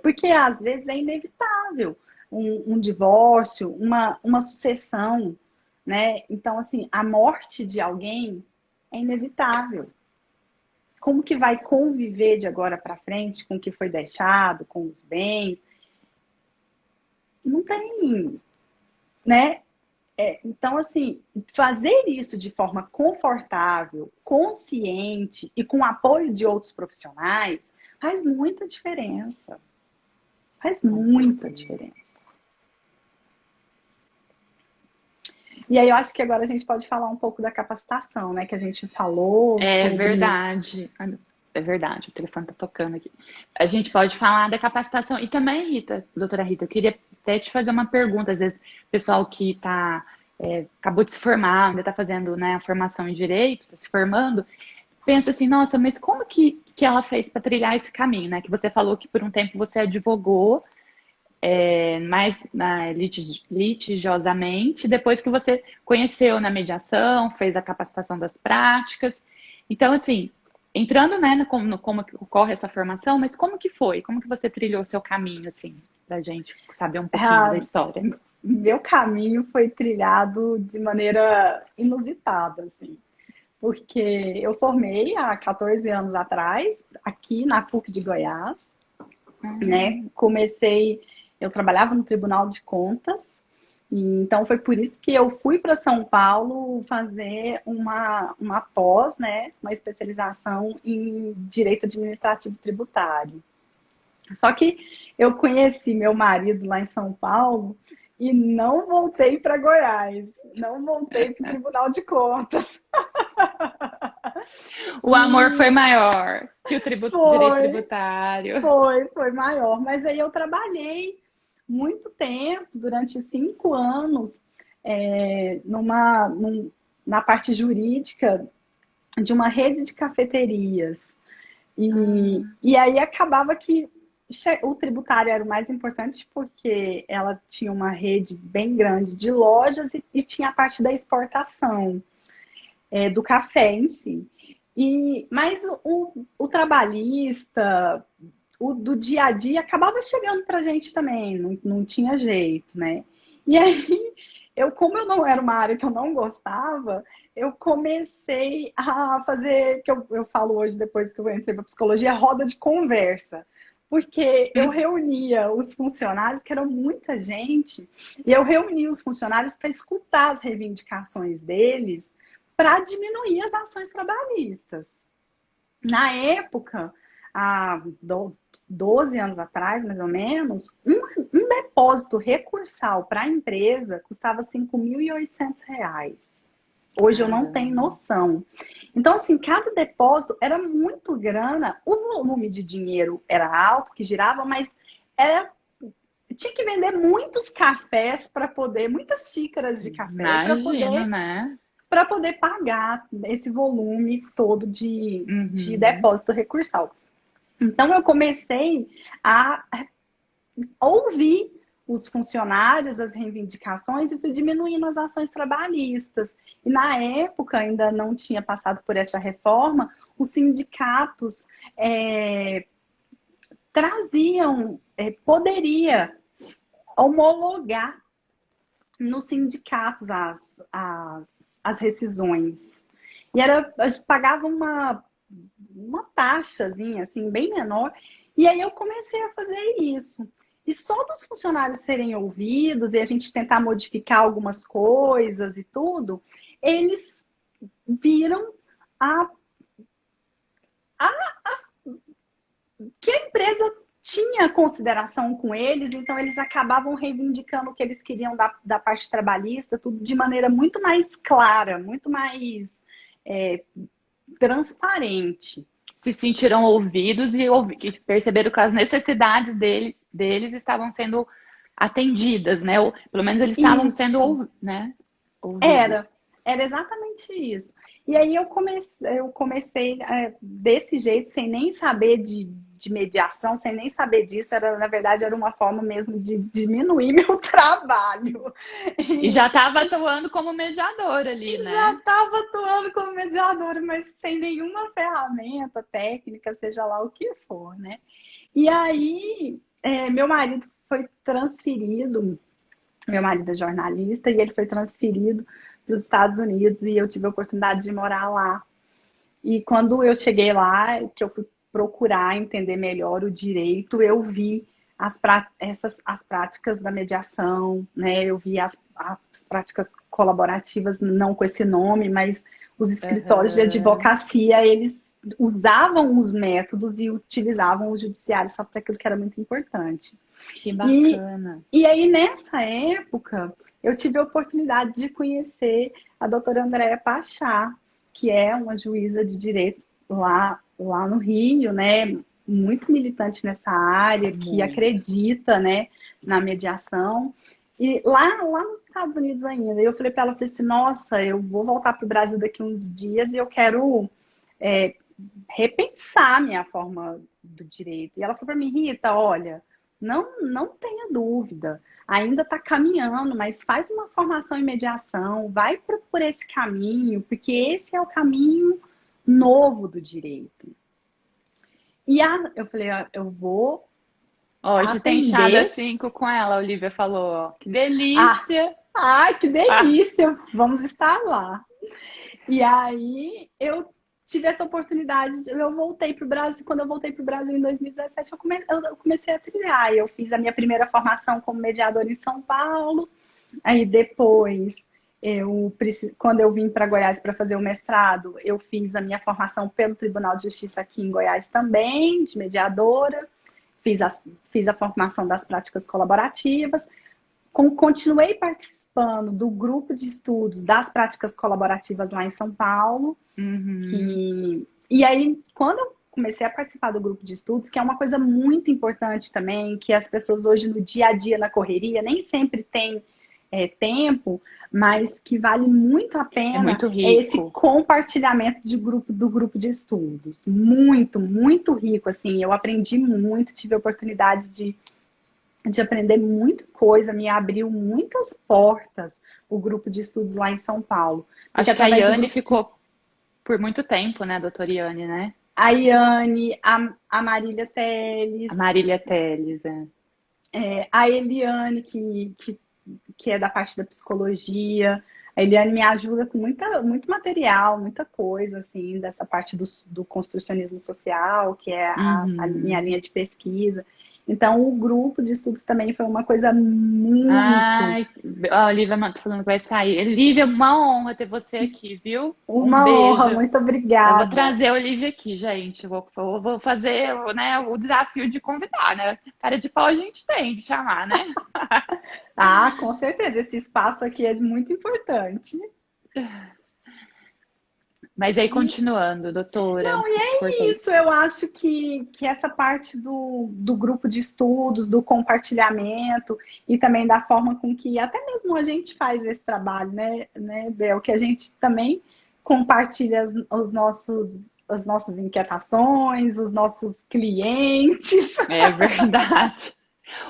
B: Porque às vezes é inevitável um divórcio, uma sucessão, né? Então, assim, a morte de alguém é inevitável. Como que vai conviver de agora para frente com o que foi deixado, com os bens? Não tem, né? Então, assim, fazer isso de forma confortável, consciente e com apoio de outros profissionais faz muita diferença. Faz muita diferença. E aí eu acho que agora a gente pode falar um pouco da capacitação, né? Que a gente falou.
A: Verdade. É verdade, o telefone tá tocando aqui. A gente pode falar da capacitação. E também, Rita, doutora Rita, eu queria até te fazer uma pergunta. Às vezes, o pessoal que acabou de se formar, ainda está fazendo, né, a formação em Direito, está se formando, pensa assim, nossa, mas como que ela fez para trilhar esse caminho, né? Que você falou que por um tempo você advogou, mais litigiosamente, depois que você conheceu na mediação, fez a capacitação das práticas. Então, assim, entrando, né, no como ocorre essa formação, mas como que foi? Como que você trilhou o seu caminho, assim, pra gente saber um pouquinho da história?
B: Meu caminho foi trilhado de maneira inusitada, assim, porque eu formei há 14 anos atrás, aqui na PUC de Goiás, né? Eu trabalhava no Tribunal de Contas, e então foi por isso que eu fui para São Paulo fazer uma pós, né? Uma especialização em Direito Administrativo Tributário. Só que eu conheci meu marido lá em São Paulo e não voltei para Goiás, não voltei para o Tribunal de Contas.
A: O amor foi maior que o direito tributário.
B: Foi maior. Mas aí eu trabalhei muito tempo, durante 5 anos, na parte jurídica de uma rede de cafeterias. E aí acabava que o tributário era o mais importante porque ela tinha uma rede bem grande de lojas e tinha a parte da exportação do café em si. Mas o trabalhista, o do dia a dia, acabava chegando para a gente também, não tinha jeito, né? E aí, como eu não era uma área que eu não gostava, eu comecei a fazer, que eu falo hoje, depois que eu entrei para psicologia, roda de conversa. Porque eu reunia os funcionários, que eram muita gente, e eu reunia os funcionários para escutar as reivindicações deles, para diminuir as ações trabalhistas. Na época, há 12 anos atrás, mais ou menos, um depósito recursal para a empresa custava R$ 5.800. Hoje eu não tenho noção. Então, assim, cada depósito era muito grana, o volume de dinheiro era alto, que girava, mas tinha que vender muitos cafés para poder, muitas xícaras de café para poder pagar esse volume todo de depósito recursal. Então, eu comecei a ouvir os funcionários, as reivindicações e fui diminuindo as ações trabalhistas. E na época, ainda não tinha passado por essa reforma, os sindicatos traziam, poderia homologar nos sindicatos as rescisões. E a gente pagava uma taxazinha, assim, bem menor. E aí eu comecei a fazer isso. E só dos funcionários serem ouvidos e a gente tentar modificar algumas coisas e tudo, eles viram que a empresa tinha consideração com eles, então eles acabavam reivindicando o que eles queriam da parte trabalhista, tudo de maneira muito mais clara, muito mais transparente.
A: Se sentiram ouvidos e perceberam que as necessidades deles estavam sendo atendidas, né? Ou, pelo menos eles estavam sendo ouvidos.
B: Era exatamente isso. E aí eu comecei desse jeito, sem nem saber de mediação, sem nem saber disso. Na verdade, era uma forma mesmo de diminuir meu trabalho.
A: E já estava atuando como mediadora ali, né?
B: Já estava atuando como mediadora, mas sem nenhuma ferramenta técnica, seja lá o que for, né? E aí, meu marido foi transferido, meu marido é jornalista, e ele foi transferido para os Estados Unidos e eu tive a oportunidade de morar lá. E quando eu cheguei lá, que eu fui procurar entender melhor o direito, eu vi as práticas da mediação, né? Eu vi as práticas colaborativas, não com esse nome, mas os escritórios de advocacia, eles usavam os métodos e utilizavam o judiciário só para aquilo que era muito importante.
A: Que bacana.
B: E aí, nessa época, eu tive a oportunidade de conhecer a doutora Andréa Pachá, que é uma juíza de direito lá no Rio, né? Muito militante nessa área, que acredita, né, na mediação. E lá nos Estados Unidos ainda, eu falei para ela, falei assim, nossa, eu vou voltar para o Brasil daqui uns dias e eu quero repensar minha forma do direito. E ela falou para mim, Rita, olha, não tenha dúvida, ainda está caminhando, mas faz uma formação em mediação, vai por esse caminho, porque esse é o caminho novo do direito. E eu falei, eu vou
A: hoje tem chá das 5 com ela, a Olivia falou, ó. Que delícia!
B: Que delícia! Vamos estar lá. E aí, eu tive essa oportunidade, eu voltei para o Brasil, quando eu voltei para o Brasil em 2017, eu comecei a trilhar. Eu fiz a minha primeira formação como mediadora em São Paulo, aí depois, quando eu vim para Goiás para fazer o mestrado, eu fiz a minha formação pelo Tribunal de Justiça aqui em Goiás também, de mediadora, fiz a formação das práticas colaborativas, continuei participando do grupo de estudos das práticas colaborativas lá em São Paulo. E aí, quando eu comecei a participar do grupo de estudos, que é uma coisa muito importante também, que as pessoas hoje no dia a dia, na correria, nem sempre têm tempo, mas que vale muito a pena esse compartilhamento do grupo de estudos. Muito, muito rico, assim, eu aprendi muito, tive a oportunidade de aprender muita coisa, me abriu muitas portas o grupo de estudos lá em São Paulo.
A: Acho que a Iane ficou por muito tempo, né, doutora Iane, né?
B: A Iane, a Marília Teles.
A: A Marília Teles,
B: a Eliane, que é da parte da psicologia. A Eliane me ajuda com muito material, muita coisa, assim, dessa parte do construcionismo social, que é a minha linha de pesquisa. Então, o grupo de estudos também foi uma coisa muito...
A: a Olivia tá falando que vai sair. Olivia, uma honra ter você aqui, viu?
B: Uma honra, muito obrigada.
A: Eu vou trazer a Olivia aqui, gente. Vou fazer, né, o desafio de convidar, né? Cara de pau a gente tem de chamar, né?
B: Com certeza. Esse espaço aqui é muito importante.
A: Mas aí, continuando, doutora.
B: Não, e é isso. Eu acho que essa parte do grupo de estudos, do compartilhamento e também da forma com que até mesmo a gente faz esse trabalho, né, Bel? Que a gente também compartilha as nossas inquietações, os nossos clientes.
A: É verdade.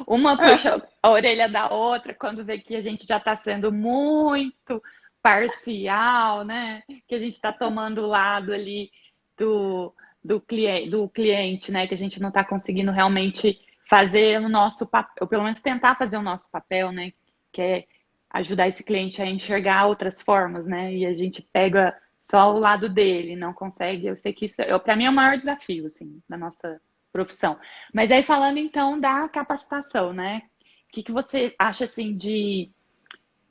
A: Uma puxa a orelha da outra quando vê que a gente já está sendo muito parcial, né? Que a gente está tomando o lado ali do, do cliente, né? Que a gente não está conseguindo realmente fazer o nosso papel, ou pelo menos tentar fazer o nosso papel, né? Que é ajudar esse cliente a enxergar outras formas, né? E a gente pega só o lado dele, não consegue. Eu sei que isso, para mim, é o maior desafio, assim, da nossa profissão. Mas aí falando então da capacitação, né? O que que você acha assim de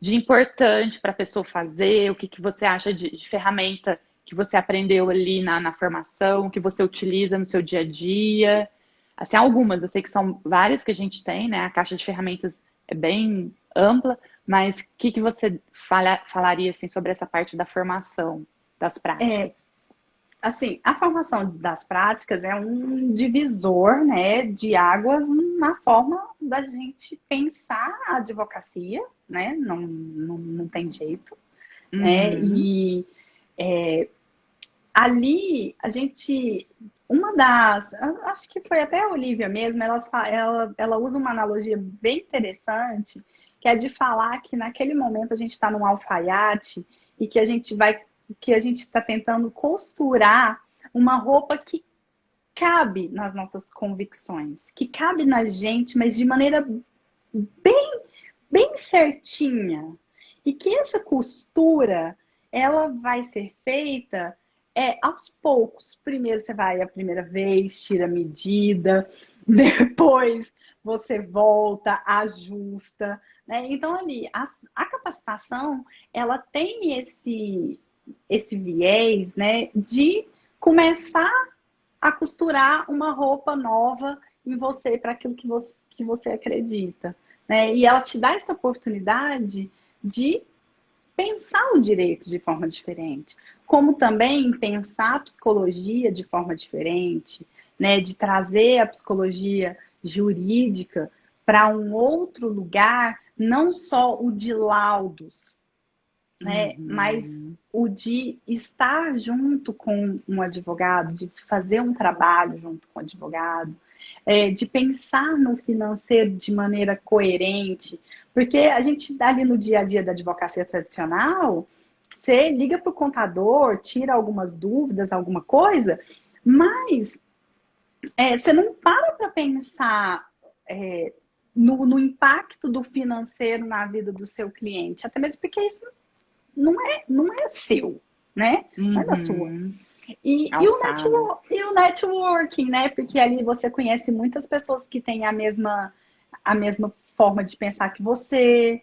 A: importante para a pessoa fazer? O que que você acha de ferramenta que você aprendeu ali na formação, que você utiliza no seu dia a dia? Assim, algumas, eu sei que são várias que a gente tem, né? A caixa de ferramentas é bem ampla, mas o que que você falaria assim sobre essa parte da formação, das
B: É,
A: práticas?
B: assim, a formação das práticas é um divisor, né, de águas na forma da gente pensar a advocacia, né? Não tem jeito, né?
A: Uhum.
B: E ali a gente, uma das, acho que foi até a Olivia mesmo, ela usa uma analogia bem interessante, que é de falar que naquele momento a gente está num alfaiate e que a gente está tentando costurar uma roupa que cabe nas nossas convicções, que cabe na gente, mas de maneira bem, bem certinha. E que essa costura, ela vai ser feita aos poucos. Primeiro você vai a primeira vez, tira a medida, depois você volta, ajusta, né? Então ali a capacitação, ela tem esse viés, né, de começar a costurar uma roupa nova em você para aquilo que você acredita, né? E ela te dá essa oportunidade de pensar o direito de forma diferente, como também pensar a psicologia de forma diferente, né? De trazer a psicologia jurídica para um outro lugar, não só o de laudos, né? Mas
A: Uhum.
B: o de estar junto com um advogado, de fazer um trabalho junto com o advogado, de pensar no financeiro de maneira coerente, porque a gente dá ali no dia a dia da advocacia tradicional, você liga para o contador, tira algumas dúvidas, alguma coisa, mas você não para pensar no impacto do financeiro na vida do seu cliente, até mesmo porque isso não é seu, né? Não é da sua.
A: Uhum. Alçada.
B: E o networking, né? Porque ali você conhece muitas pessoas que têm a mesma forma de pensar que você.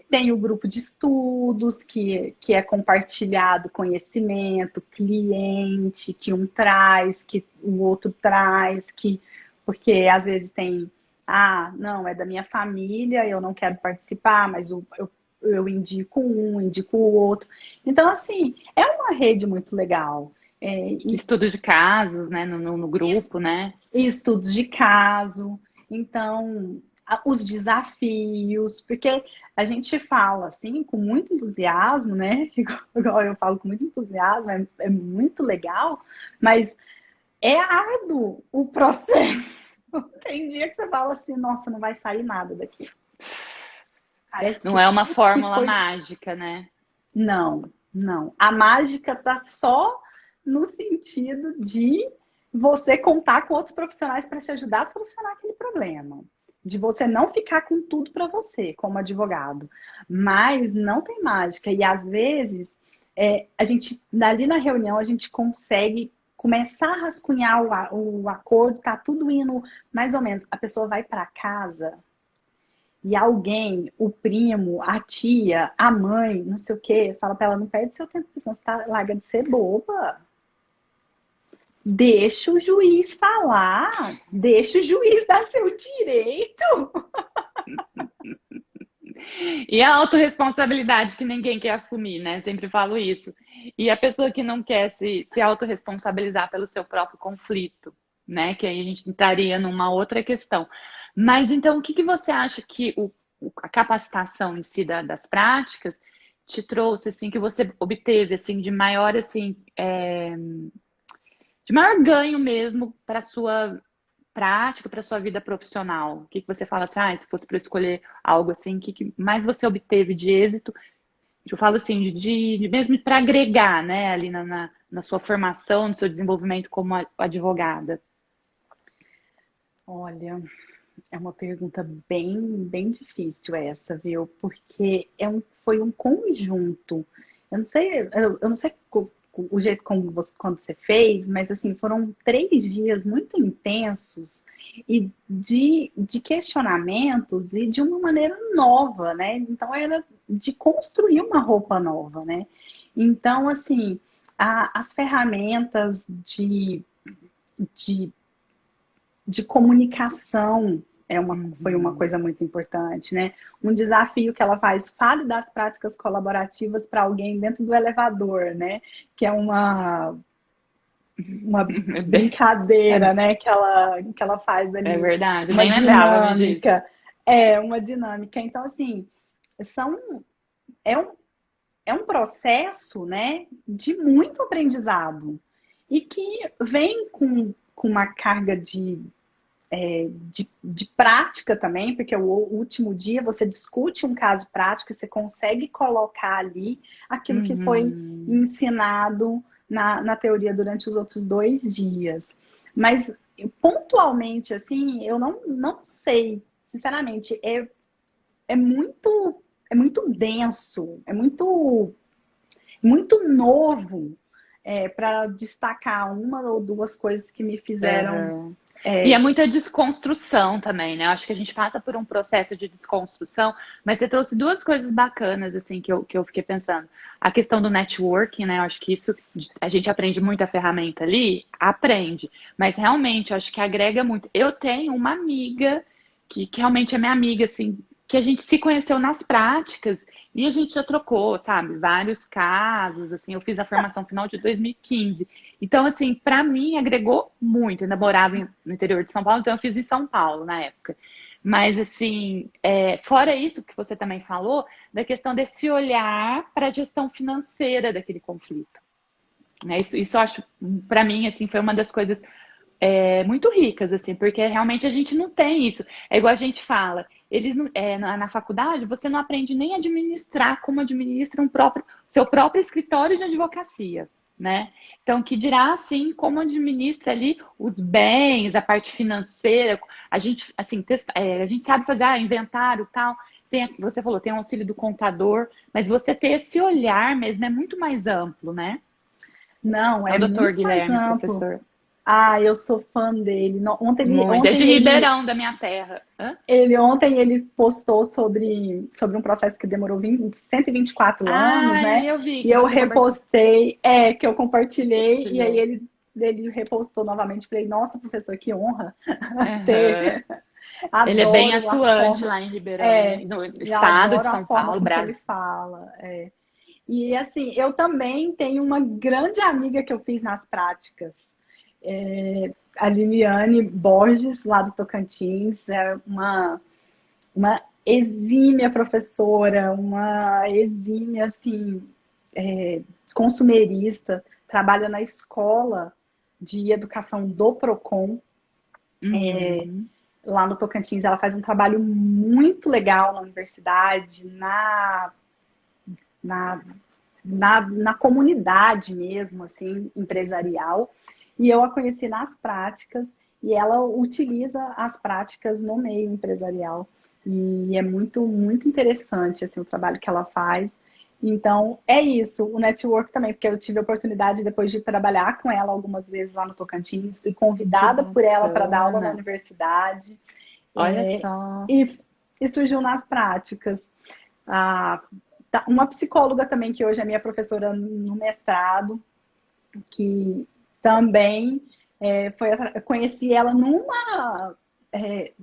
B: Tem o grupo de estudos que é compartilhado conhecimento, cliente, que um traz, que o outro traz, porque às vezes tem, não, é da minha família, eu não quero participar, mas eu indico um, indico o outro. Então, assim, é uma rede muito legal. E
A: Estudo de casos, né, no
B: es-
A: grupo, né?
B: e estudos de caso, então, os desafios, porque a gente fala assim com muito entusiasmo, né? Igual eu falo com muito entusiasmo, é muito legal, mas é árduo o processo. Tem dia que você fala assim, nossa, não vai sair nada daqui. Parece
A: Não
B: que
A: é uma
B: tudo que
A: fórmula
B: foi.
A: mágica, né?
B: Não, não. A mágica tá só no sentido de você contar com outros profissionais para te ajudar a solucionar aquele problema. De você não ficar com tudo para você, como advogado. Mas não tem mágica. E às vezes, a gente, ali na reunião, a gente consegue começar a rascunhar o acordo, tá tudo indo mais ou menos. A pessoa vai para casa e alguém, o primo, a tia, a mãe, não sei o quê, fala pra ela, não perde seu tempo, senão você tá, larga de ser boba. Deixa o juiz falar, deixa o juiz dar seu direito.
A: E a autorresponsabilidade que ninguém quer assumir, né? Sempre falo isso. E a pessoa que não quer se autorresponsabilizar pelo seu próprio conflito, né? Que aí a gente entraria numa outra questão. Mas então, o que que você acha que a capacitação em si das práticas te trouxe, assim, que você obteve, assim, de maior, assim, de maior ganho mesmo para sua prático para sua vida profissional? O que que você fala assim, se fosse para escolher algo assim, o que que mais você obteve de êxito? Eu falo assim, de mesmo para agregar, né, ali na sua formação, no seu desenvolvimento como advogada.
B: Olha, é uma pergunta bem difícil essa, viu? Porque foi um conjunto. Eu não sei o jeito como quando você fez, mas assim, foram 3 dias muito intensos e de questionamentos e de uma maneira nova, né? Então era de construir uma roupa nova, né? Então, assim, as ferramentas de de comunicação foi uma
A: Uhum.
B: coisa muito importante, né? Um desafio que ela faz, fale das práticas colaborativas para alguém dentro do elevador, né? Que é uma brincadeira, né? Que ela faz
A: É
B: ali,
A: verdade,
B: uma
A: nem lembrava-me disso.
B: dinâmica. É, uma dinâmica. Então, assim, são, é um, é um processo, né? De muito aprendizado. E que vem com uma carga de prática também, porque o último dia você discute um caso prático e você consegue colocar ali aquilo que foi
A: Uhum.
B: ensinado na teoria durante os outros 2 dias. Mas pontualmente, assim, eu não sei, sinceramente, é muito, é muito denso, muito novo para destacar uma ou duas coisas que me fizeram.
A: Uhum. E é muita desconstrução também, né? Eu acho que a gente passa por um processo de desconstrução, mas você trouxe duas coisas bacanas, assim, que eu fiquei pensando. A questão do networking, né? Eu acho que isso, a gente aprende muita ferramenta ali, aprende, mas realmente eu acho que agrega muito. Eu tenho uma amiga que realmente é minha amiga, assim, que a gente se conheceu nas práticas e a gente já trocou, sabe, vários casos, assim, eu fiz a formação final de 2015. Então, assim, para mim agregou muito. Eu ainda morava no interior de São Paulo, então eu fiz em São Paulo na época. Mas, assim, fora isso que você também falou, da questão desse olhar para a gestão financeira daquele conflito. Né? Isso eu acho, para mim, assim, foi uma das coisas muito ricas, assim, porque realmente a gente não tem isso. É igual a gente fala, na faculdade você não aprende nem a administrar como administra seu próprio escritório de advocacia, né? Então, que dirá assim como administra ali os bens, a parte financeira, a gente assim, a gente sabe fazer inventário tal. Você falou, tem o auxílio do contador, mas você ter esse olhar mesmo é muito mais amplo, né?
B: Não,
A: É
B: é
A: o doutor
B: muito mais
A: Guilherme, o
B: amplo.
A: professor.
B: Ah, eu sou fã dele.
A: Muito. É de Ribeirão, da minha terra. Hã?
B: Ontem ele postou sobre um processo que demorou 124 anos,
A: Ai,
B: né?
A: eu vi
B: E
A: que
B: eu
A: você compartilhou.
B: repostei, que eu compartilhei, e aí
A: Compartilhou.
B: ele repostou novamente. Falei, nossa, professor, que honra
A: Aham.
B: ter.
A: Ele é bem
B: Adoro a
A: atuante
B: forma.
A: lá em Ribeirão,
B: É,
A: no
B: eu
A: estado de
B: adoro a
A: São
B: forma
A: Paulo,
B: com que ele
A: Brasil.
B: fala. E assim, eu também tenho uma grande amiga que eu fiz nas práticas. A Liliane Borges, lá do Tocantins, é uma exímia professora, uma exímia, assim, consumerista, trabalha na escola de educação do Procon,
A: Uhum.
B: lá no Tocantins. Ela faz um trabalho muito legal na universidade, na, na comunidade mesmo, assim, empresarial. E eu a conheci nas práticas e ela utiliza as práticas no meio empresarial. E é muito interessante assim, o trabalho que ela faz. Então, é isso, o network também, porque eu tive a oportunidade depois de trabalhar com ela algumas vezes lá no Tocantins, fui
A: Que
B: convidada por ela para dar aula na
A: bacana.
B: universidade,
A: Olha
B: é,
A: só.
B: e surgiu nas práticas. Ah, uma psicóloga também, que hoje é minha professora no mestrado, que também eu conheci ela é,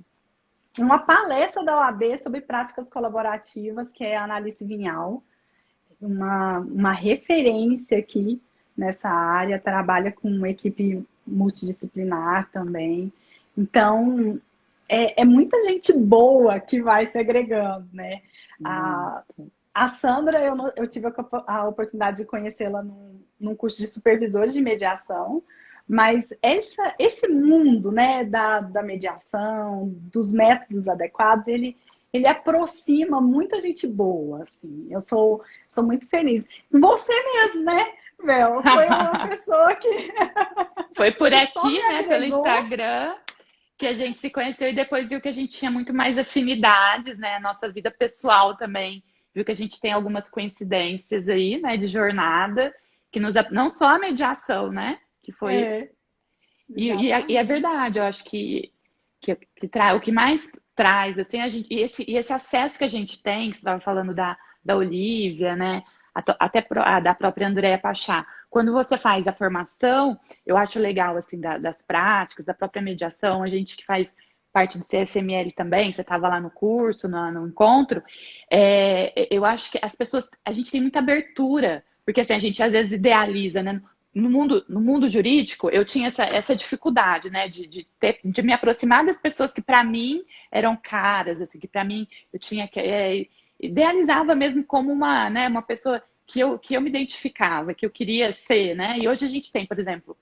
B: numa palestra da OAB sobre práticas colaborativas, que é a Analice Vinhal, uma referência aqui nessa área, trabalha com uma equipe multidisciplinar também. Então, é muita gente boa que vai se agregando, né? A,
A: Muito.
B: a Sandra, eu tive a oportunidade de conhecê-la num curso de supervisores de mediação, Mas esse mundo, né, da mediação, dos métodos adequados, ele aproxima muita gente boa, assim. Eu sou muito feliz. Você mesmo, né, Mel? Foi uma pessoa que,
A: Foi por
B: que só
A: aqui,
B: me
A: né, pelo
B: agregou.
A: Instagram, que a gente se conheceu e depois viu que a gente tinha muito mais afinidades, né? Nossa vida pessoal também, viu que a gente tem algumas coincidências aí, né, de jornada, que nos, não só a mediação, né, que foi
B: É,
A: e é
B: exatamente.
A: verdade, eu acho o que mais traz, assim, e esse acesso que a gente tem, que você estava falando da Olivia, né? Até da própria Andréa Pachá. Quando você faz a formação, eu acho legal, assim, das práticas, da própria mediação, a gente que faz parte do CFML também, você estava lá no curso, no encontro, eu acho que as pessoas, a gente tem muita abertura, porque assim, a gente às vezes idealiza, né? No mundo jurídico, eu tinha essa dificuldade, né, de me aproximar das pessoas que para mim eram caras, assim, que para mim eu tinha que idealizava mesmo como uma, né, uma pessoa que eu me identificava, que eu queria ser, né? E hoje a gente tem, por exemplo,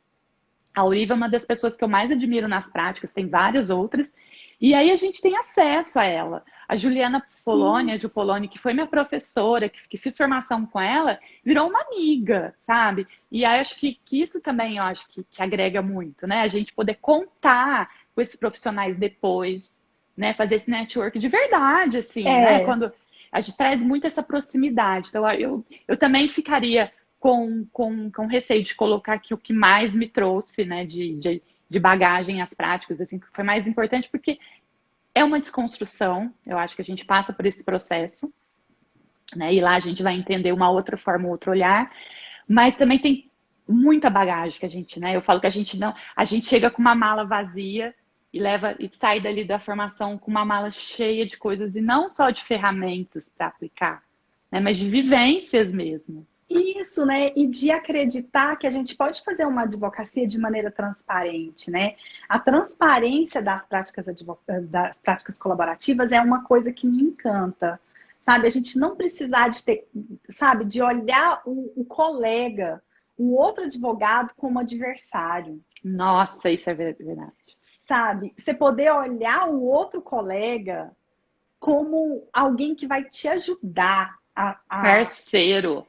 A: a Olivia é uma das pessoas que eu mais admiro nas práticas, tem várias outras, e aí a gente tem acesso a ela. A Juliana Poloni,
B: Sim,
A: a Ju Poloni, que foi minha professora, que fiz formação com ela, virou uma amiga, sabe? E aí acho que isso também eu acho que agrega muito, né? A gente poder contar com esses profissionais depois, né? Fazer esse network de verdade, assim, né?
B: é.
A: Quando a gente traz muito essa proximidade. Então, eu também ficaria com receio de colocar que o que mais me trouxe, né, de bagagem às práticas, assim, que foi mais importante, porque é uma desconstrução, eu acho que a gente passa por esse processo, né, e lá a gente vai entender uma outra forma, um outro olhar, mas também tem muita bagagem que a gente, né, eu falo que a gente não, a gente chega com uma mala vazia e leva e sai dali da formação com uma mala cheia de coisas, e não só de ferramentas para aplicar, né, mas de vivências mesmo.
B: Isso, né? E de acreditar que a gente pode fazer uma advocacia de maneira transparente, né? A transparência das práticas colaborativas é uma coisa que me encanta, sabe? A gente não precisar de ter, sabe, de olhar o colega, o outro advogado como adversário,
A: Nossa, isso é verdade.
B: sabe? Você poder olhar o outro colega como alguém que vai te ajudar a
A: Parceiro.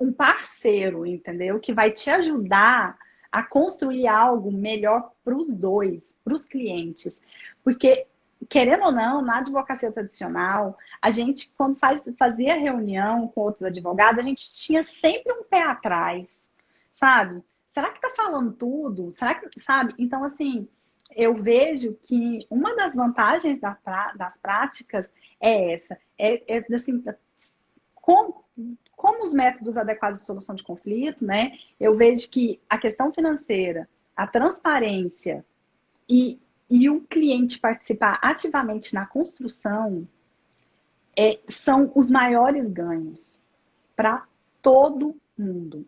B: um parceiro, entendeu? Que vai te ajudar a construir algo melhor para os dois, para os clientes. Porque, querendo ou não, na advocacia tradicional, a gente, quando fazia reunião com outros advogados, a gente tinha sempre um pé atrás, sabe? Será que está falando tudo? Será que, sabe? Então, assim, eu vejo que uma das vantagens das práticas é essa. Assim, com, como os métodos adequados de solução de conflito, né? Eu vejo que a questão financeira, a transparência e o cliente participar ativamente na construção são os maiores ganhos para todo mundo.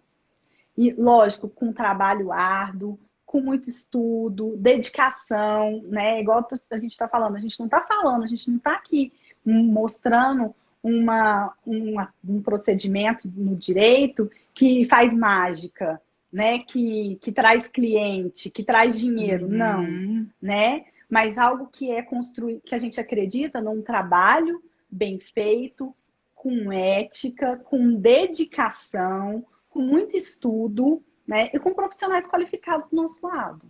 B: E, lógico, com trabalho árduo, com muito estudo, dedicação, né? Igual a gente está falando, a gente não está falando, a gente não está aqui mostrando um procedimento no direito que faz mágica, né? Que traz cliente, que traz dinheiro. Não,
A: Uhum.
B: né? Mas algo que é construído, que a gente acredita num trabalho bem feito, com ética, com dedicação, com muito estudo, né? E com profissionais qualificados do nosso lado.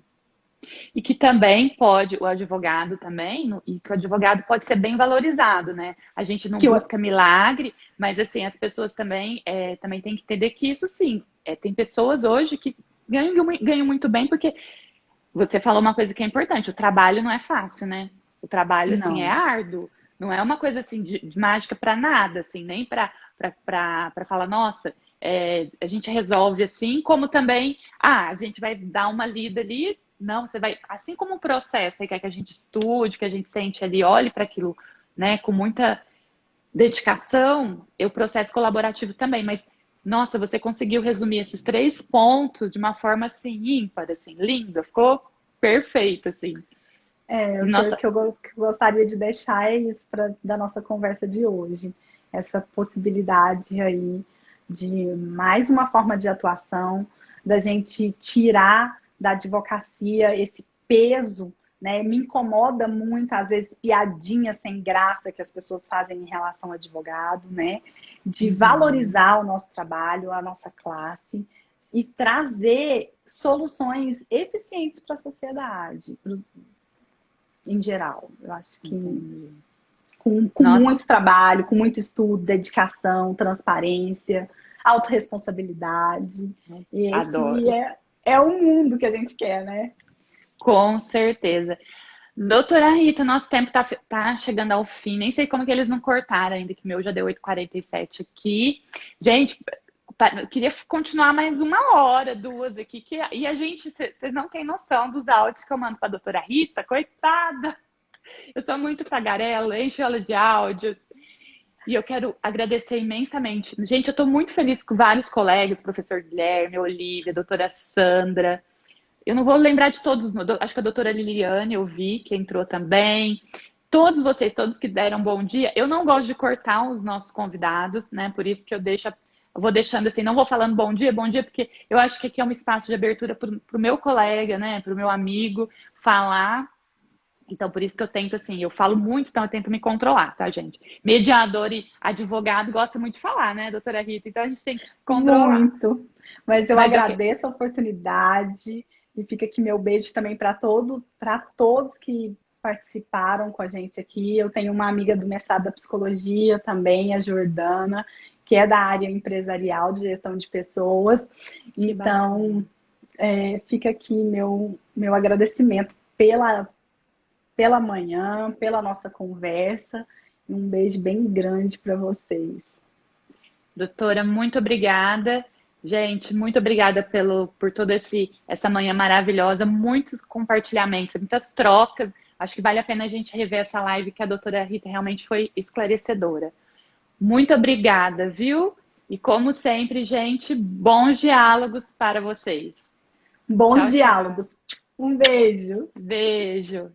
A: E que também pode, o advogado também, e que o advogado pode ser bem valorizado, né? A gente não
B: Que eu,
A: busca milagre, mas assim, as pessoas também, também têm que entender que isso sim, tem pessoas hoje que ganham muito bem, porque você falou uma coisa que é importante, o trabalho não é fácil, né? O trabalho, assim, é
B: não.
A: árduo, não é uma coisa assim de mágica para nada, assim, nem para falar, nossa, a gente resolve assim, como também, a gente vai dar uma lida ali, não, você vai, assim como o processo, você quer que a gente estude, que a gente sente ali, olhe para aquilo, né, com muita dedicação, o processo colaborativo também, mas nossa, você conseguiu resumir esses três pontos de uma forma assim ímpar, assim, linda, ficou perfeito, assim.
B: É,
A: E,
B: o
A: nossa,
B: que eu gostaria de deixar é isso da nossa conversa de hoje. Essa possibilidade aí de mais uma forma de atuação, da gente tirar da advocacia, esse peso, né? Me incomoda muito, às vezes, piadinhas sem graça que as pessoas fazem em relação ao advogado, né? De valorizar o nosso trabalho, a nossa classe e trazer soluções eficientes para a sociedade, em geral. Eu acho que com muito trabalho, com muito estudo, dedicação, transparência, autorresponsabilidade. E
A: Adoro.
B: esse é o mundo que a gente quer, né?
A: Com certeza. Doutora Rita, nosso tempo tá chegando ao fim. Nem sei como que eles não cortaram ainda, que o meu já deu 8h47 aqui. Gente, eu queria continuar mais 1 hora, 2 aqui. E a gente, vocês não têm noção dos áudios que eu mando para a doutora Rita, coitada. Eu sou muito tagarela, encho ela de áudios. E eu quero agradecer imensamente. Gente, eu estou muito feliz com vários colegas, professor Guilherme, Olivia, doutora Sandra. Eu não vou lembrar de todos, acho que a doutora Liliane eu vi, que entrou também. Todos vocês, todos que deram bom dia. Eu não gosto de cortar os nossos convidados, né? Por isso que eu vou deixando assim, não vou falando bom dia, porque eu acho que aqui é um espaço de abertura para o meu colega, né? Para o meu amigo falar. Então, por isso que eu tento, assim, eu falo muito, então eu tento me controlar, tá, gente? Mediador e advogado gosta muito de falar, né, doutora Rita? Então a gente tem que controlar.
B: Muito. Mas eu agradeço a oportunidade e fica aqui meu beijo também para todos que participaram com a gente aqui. Eu tenho uma amiga do mestrado da psicologia também, a Jordana, que é da área empresarial de gestão de pessoas. Então, fica aqui meu agradecimento pela manhã, pela nossa conversa. Um beijo bem grande para vocês.
A: Doutora, muito obrigada. Gente, muito obrigada por toda essa manhã maravilhosa. Muitos compartilhamentos, muitas trocas. Acho que vale a pena a gente rever essa live, que a doutora Rita realmente foi esclarecedora. Muito obrigada, viu? E como sempre, gente, bons diálogos para vocês.
B: Bons diálogos. Um beijo.
A: Beijo.